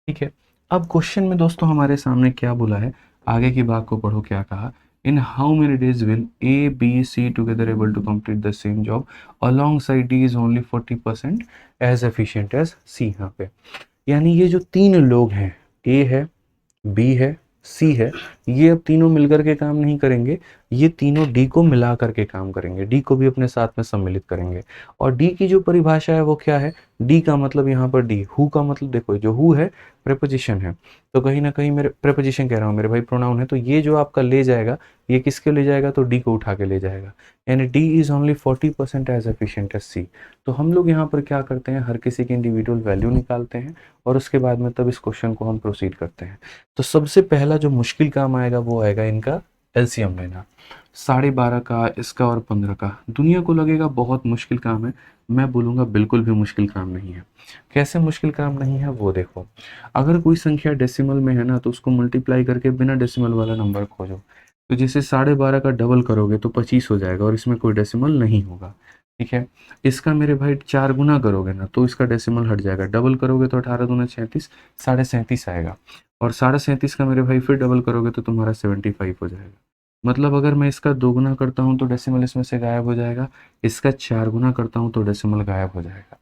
ठीक है, अब क्वेश्चन में दोस्तों हमारे सामने क्या बोला है, आगे की बात को पढ़ो। क्या कहा, in how many days will A B C together able to complete the same job alongside D is only 40% as efficient as C. यहाँ पे यानी ये जो तीन लोग हैं, ए है, बी है, सी है, ये अब तीनों मिलकर के काम नहीं करेंगे, ये तीनों डी को मिला करके काम करेंगे, डी को भी अपने साथ में सम्मिलित करेंगे। और डी की जो परिभाषा है वो क्या है, डी का मतलब यहाँ पर डी, हु का मतलब देखो, जो हु है प्रेपोजिशन है, तो कहीं ना कहीं मेरे प्रेपोजिशन कह रहा हूँ मेरे भाई, प्रोनाउन है, तो ये जो आपका ले जाएगा ये किसके ले जाएगा, तो डी को उठा के ले जाएगा। यानी D is only 40% as efficient as C. तो हम लोग यहाँ पर क्या करते हैं, हर किसी की इंडिविजुअल वैल्यू निकालते हैं, और उसके बाद में तब इस क्वेश्चन को हम प्रोसीड करते हैं। तो सबसे पहला जो मुश्किल काम आएगा वो आएगा इनका एलसीएम लेना। 12.5 का, इसका और 15 का, दुनिया को लगेगा बहुत मुश्किल काम है, मैं बोलूँगा बिल्कुल भी मुश्किल काम नहीं है। कैसे मुश्किल काम नहीं है वो देखो। अगर कोई संख्या डेसिमल में है ना, तो उसको मल्टीप्लाई करके बिना डेसिमल वाला नंबर खोजो। तो जैसे 12.5 का डबल करोगे तो 25 हो जाएगा, और इसमें कोई डेसिमल नहीं होगा। ठीक है, इसका मेरे भाई 4 गुना करोगे ना तो इसका डेसिमल हट जाएगा, डबल करोगे तो 18 दूना 37, 37.5 आएगा। और 37.5 का मेरे भाई फिर डबल करोगे तो तुम्हारा 75 हो जाएगा। मतलब अगर मैं इसका 2 गुना करता हूँ तो डेसिमल इसमें से गायब हो जाएगा, इसका 4 गुना करता हूँ तो डेसिमल गायब हो जाएगा।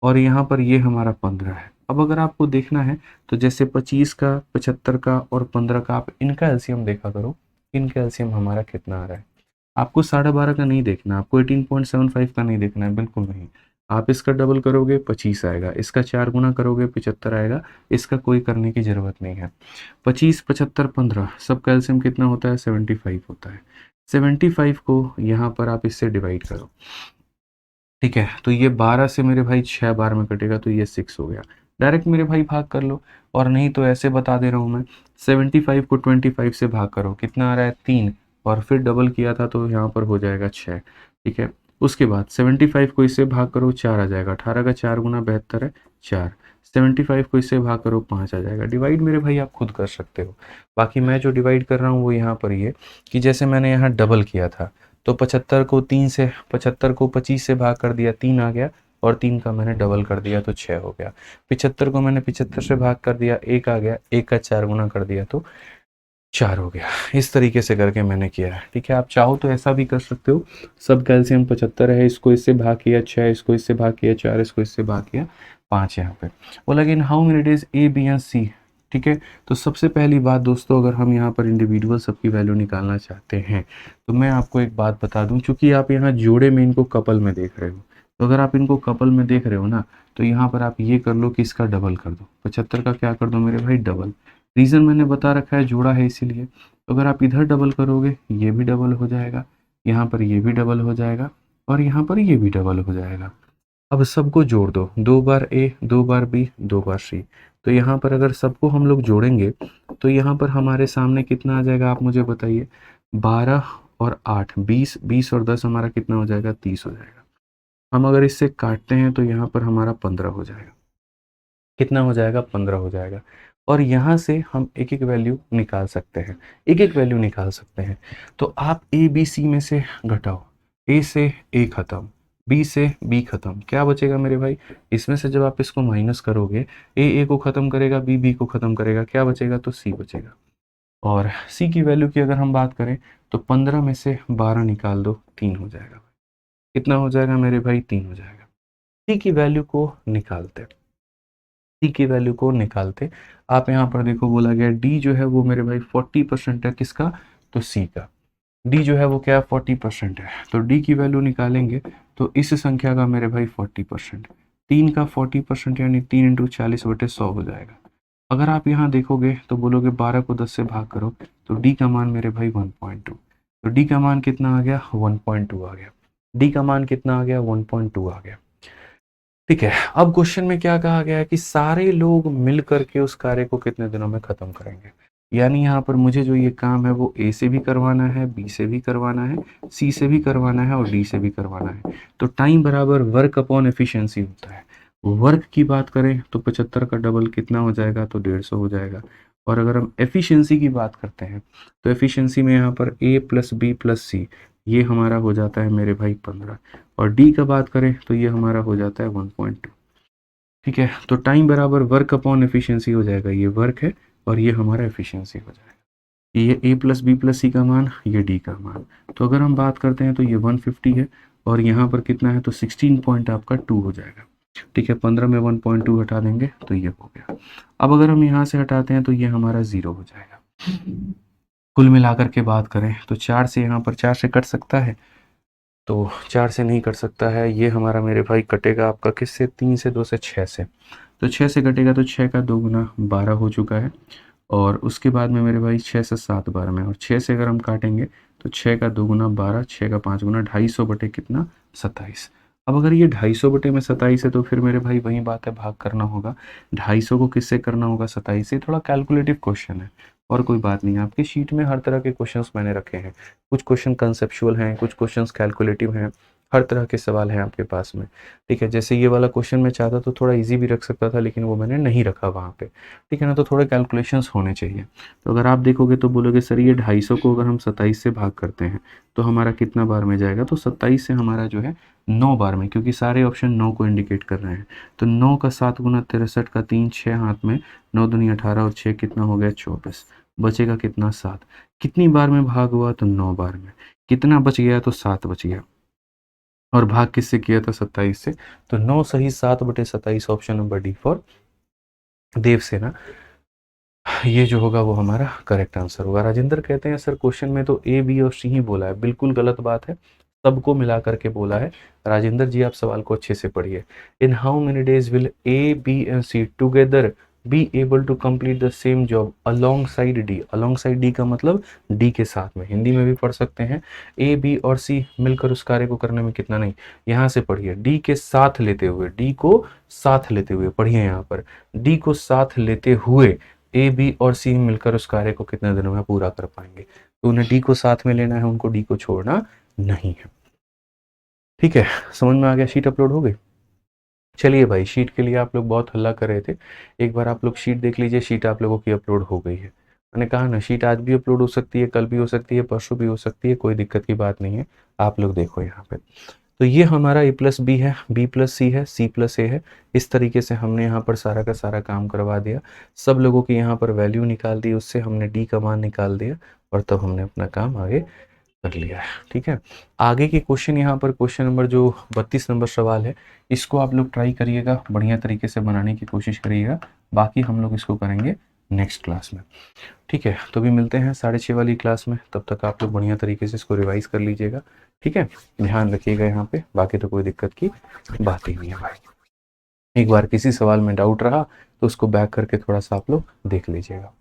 और यहाँ पर ये हमारा 15 है। अब अगर आपको देखना है तो जैसे 25 का, 75 का और 15 का, आप इनका एलसीएम देखा करो, इनका एलसीएम हमारा कितना आ रहा है। आपको 12.5 का नहीं देखना, आपको 18.75 का नहीं देखना है, बिल्कुल नहीं। आप इसका डबल करोगे 25 आएगा, इसका 4 गुना करोगे 75 आएगा, इसका कोई करने की ज़रूरत नहीं है। 25, 75, 15 सब का एलसीएम कितना होता है, 75 होता है। 75 को यहाँ पर आप इससे डिवाइड करो। ठीक है, तो ये 12 से मेरे भाई 6 बार में कटेगा, तो ये 6 हो गया। डायरेक्ट मेरे भाई भाग कर लो, और नहीं तो ऐसे बता दे रहा हूँ मैं, 75 को 25 से भाग करो, कितना आ रहा है 3, और फिर डबल किया था तो यहाँ पर हो जाएगा 6। ठीक है, उसके बाद 75 को इससे भाग करो 4 आ जाएगा, 18 का 4 गुना 72 है 4। 75 को इससे भाग करो 5 आ जाएगा। डिवाइड मेरे भाई आप खुद कर सकते हो। बाकी मैं जो डिवाइड कर रहा हूँ वो यहाँ पर ये कि जैसे मैंने यहाँ डबल किया था तो 75 को 25 से भाग कर दिया 3 आ गया, और 3 का मैंने डबल कर दिया तो 6 हो गया। 75 को मैंने 75 से भाग कर दिया 1 आ गया, 1 का 4 गुना कर दिया तो 4 हो गया। इस तरीके से करके मैंने किया है। ठीक है, आप चाहो तो ऐसा भी कर सकते हो, सब कैल्शियम 75 है, इसको इससे भाग किया 6, इसको इससे भाग किया 4, इसको इससे भाग किया 5 यहाँ पे। बोला कि in how many days A B and C. ठीक है, तो सबसे पहली बात दोस्तों, अगर हम यहाँ पर इंडिविजुअल सबकी वैल्यू निकालना चाहते हैं तो मैं आपको एक बात बता दूं, चूंकि आप यहाँ जोड़े में इनको कपल में देख रहे हो, तो अगर आप इनको कपल में देख रहे हो ना, तो यहाँ पर आप ये कर लो कि इसका डबल कर दो, 75 का क्या कर दो मेरे भाई डबल। रीज़न मैंने बता रखा है, जोड़ा है इसीलिए। तो अगर आप इधर डबल करोगे ये भी डबल हो जाएगा, यहाँ पर ये भी डबल हो जाएगा, और यहाँ पर ये भी डबल हो जाएगा। अब सबको जोड़ दो, 2 बार ए, 2 बार बी, 2 बार सी। तो यहाँ पर अगर सबको हम लोग जोड़ेंगे तो यहाँ पर हमारे सामने कितना आ जाएगा, आप मुझे बताइए। 12 और 8 20, 20 और 10 हमारा कितना हो जाएगा, 30 हो जाएगा। हम अगर इससे काटते हैं तो यहाँ पर हमारा 15 हो जाएगा। कितना हो जाएगा, 15 हो जाएगा। और यहाँ से हम एक एक वैल्यू निकाल सकते हैं, एक एक वैल्यू निकाल सकते हैं। तो आप ए बी सी में से घटाओ, ए से ए खत्म, बी से बी खत्म, क्या बचेगा मेरे भाई। इसमें से जब आप इसको माइनस करोगे, ए को खत्म करेगा, बी बी को खत्म करेगा, क्या बचेगा, तो सी बचेगा। और सी की वैल्यू की अगर हम बात करें तो 15 में से 12 निकाल दो, 3 हो जाएगा। कितना हो जाएगा मेरे भाई, 3 हो जाएगा। सी की वैल्यू को निकालते, डी की वैल्यू को निकालते आप यहाँ पर देखो, बोला गया डी जो है वो मेरे भाई 40% है, किसका, तो सी का। डी जो है वो क्या है, 40% है। तो डी की वैल्यू निकालेंगे तो इस संख्या का मेरे भाई 40%, 3 का 40% यानी 3 इंटू 40/100 हो जाएगा। अगर आप यहाँ देखोगे तो बोलोगे 12 को 10 से भाग करो, तो डी का मान मेरे भाई 1.2। तो डी का मान कितना आ गया, 1.2 आ गया। डी का मान कितना आ गया, 1.2 आ गया। ठीक है, अब क्वेश्चन में क्या कहा गया है कि सारे लोग मिल करके उस कार्य को कितने दिनों में खत्म करेंगे। यानी यहाँ पर मुझे जो ये काम है वो ए से भी करवाना है, बी से भी करवाना है, सी से भी करवाना है, और डी से भी करवाना है। तो टाइम बराबर वर्क अपॉन एफिशिएंसी होता है। वर्क की बात करें तो 75 का डबल कितना हो जाएगा, तो 150 हो जाएगा। और अगर हम एफिशिएंसी की बात करते हैं तो एफिशिएंसी में यहाँ पर ए प्लस बी प्लस सी, ये हमारा हो जाता है मेरे भाई 15। और डी का बात करें तो ये हमारा हो जाता है 1.2। ठीक है, तो टाइम बराबर वर्क अपॉन एफिशिएंसी हो जाएगा, ये वर्क है और ये हमारा एफिशिएंसी हो जाएगा। ये ए प्लस बी प्लस सी का मान, ये डी का मान। तो अगर हम बात करते हैं तो ये 150 है, और यहाँ पर कितना है, तो 16 पॉइंट आपका 2 हो जाएगा। ठीक है, 15 में 1.2 हटा देंगे तो ये हो गया। अब अगर हम यहाँ से हटाते हैं तो ये हमारा 0 हो जाएगा। कुल मिलाकर के बात करें तो 4 से यहाँ पर 4 से कट सकता है, तो 4 से नहीं कट सकता है। ये हमारा मेरे भाई कटेगा आपका किससे, 3 से, 2 से, 6 से। तो 6 से कटेगा तो 6 का 2 गुना 12 हो चुका है। और उसके बाद में मेरे भाई 6 से 7 बार में, और 6 से अगर हम काटेंगे तो 6 का 2 गुना 12, 6 का 5 गुना 250 बटे कितना, 27। अब अगर ये 250 बटे में 27 है तो फिर मेरे भाई वही बात है, भाग करना होगा। 250 को किससे करना होगा, 27 से। थोड़ा कैलकुलेटिव क्वेश्चन है और कोई बात नहीं है। आपकी शीट में हर तरह के क्वेश्चंस मैंने रखे हैं, कुछ क्वेश्चन कंसेप्चुअल हैं, कुछ क्वेश्चंस कैलकुलेटिव हैं, हर तरह के सवाल हैं आपके पास में। ठीक है, जैसे ये वाला क्वेश्चन मैं चाहता तो थोड़ा इजी भी रख सकता था, लेकिन वो मैंने नहीं रखा वहाँ पे। ठीक है ना, तो थोड़े कैलकुलेशंस होने चाहिए। तो अगर आप देखोगे तो बोलोगे सर ये 250 को अगर हम 27 से भाग करते हैं तो हमारा कितना बार में जाएगा, तो 27 से हमारा जो है 9 बार में, क्योंकि सारे ऑप्शन 9 को इंडिकेट कर रहे हैं। तो 9 का 7 गुना 63 का 3, 6 हाथ में, 9 दूनी 18 और 6 कितना हो गया, 24। बचेगा कितना, 7। कितनी बार में भाग हुआ, तो 9 बार में। कितना बच गया, तो 7 बच गया। और भाग किससे किया था, 27 से। तो 9 सही 7/27, option number D for Devsena, ये जो होगा वो हमारा करेक्ट आंसर होगा। राजेंद्र कहते हैं सर क्वेश्चन में तो ए बी और सी ही बोला है, बिल्कुल गलत बात है, सबको मिला करके बोला है। राजेंद्र जी आप सवाल को अच्छे से पढ़िए। In how many days will A B and C together be able to complete the same job alongside D. Alongside D का मतलब डी के साथ में, हिंदी में भी पढ़ सकते हैं। ए बी और सी मिलकर उस कार्य को करने में कितना, नहीं, यहाँ से पढ़िए, डी के साथ लेते हुए, डी को साथ लेते हुए पढ़िए, यहाँ पर डी को साथ लेते हुए ए बी और सी मिलकर उस कार्य को कितने दिनों में पूरा कर पाएंगे। तो उन्हें डी को साथ में लेना है, उनको डी को छोड़ना नहीं है। ठीक है, समझ में आ गया? शीट अपलोड हो गई। चलिए भाई, शीट के लिए आप लोग बहुत हल्ला कर रहे थे, एक बार आप लोग शीट देख लीजिए, शीट आप लोगों की अपलोड हो गई है। मैंने कहा ना, शीट आज भी अपलोड हो सकती है, कल भी हो सकती है, परसों भी हो सकती है, कोई दिक्कत की बात नहीं है। आप लोग देखो यहाँ पे, तो ये हमारा ए प्लस बी है, बी प्लस सी है, सी प्लस ए है। इस तरीके से हमने यहाँ पर सारा का सारा काम करवा दिया, सब लोगों की यहाँ पर वैल्यू निकाल दी, उससे हमने डी का मान निकाल दिया, और तब हमने अपना काम आगे कर लिया है। ठीक है, आगे के क्वेश्चन यहाँ पर क्वेश्चन नंबर जो 32 नंबर सवाल है, इसको आप लोग ट्राई करिएगा, बढ़िया तरीके से बनाने की कोशिश करिएगा। बाकी हम लोग इसको करेंगे नेक्स्ट क्लास में। ठीक है, तो अभी मिलते हैं 6:30 वाली क्लास में, तब तक आप लोग बढ़िया तरीके से इसको रिवाइज कर लीजिएगा। ठीक है, ध्यान रखिएगा यहाँ पे, बाकी तो कोई दिक्कत की बात ही नहीं है भाई। एक बार किसी सवाल में डाउट रहा तो उसको बैक करके थोड़ा सा आप लोग देख लीजिएगा।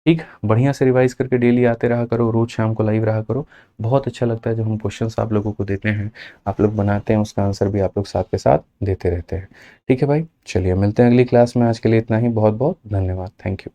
ठीक, बढ़िया से रिवाइज करके डेली आते रहा करो, रोज शाम को लाइव रहा करो। बहुत अच्छा लगता है जब हम क्वेश्चंस आप लोगों को देते हैं, आप लोग बनाते हैं, उसका आंसर भी आप लोग साथ के साथ देते रहते हैं। ठीक है भाई, चलिए मिलते हैं अगली क्लास में। आज के लिए इतना ही, बहुत बहुत धन्यवाद, थैंक यू।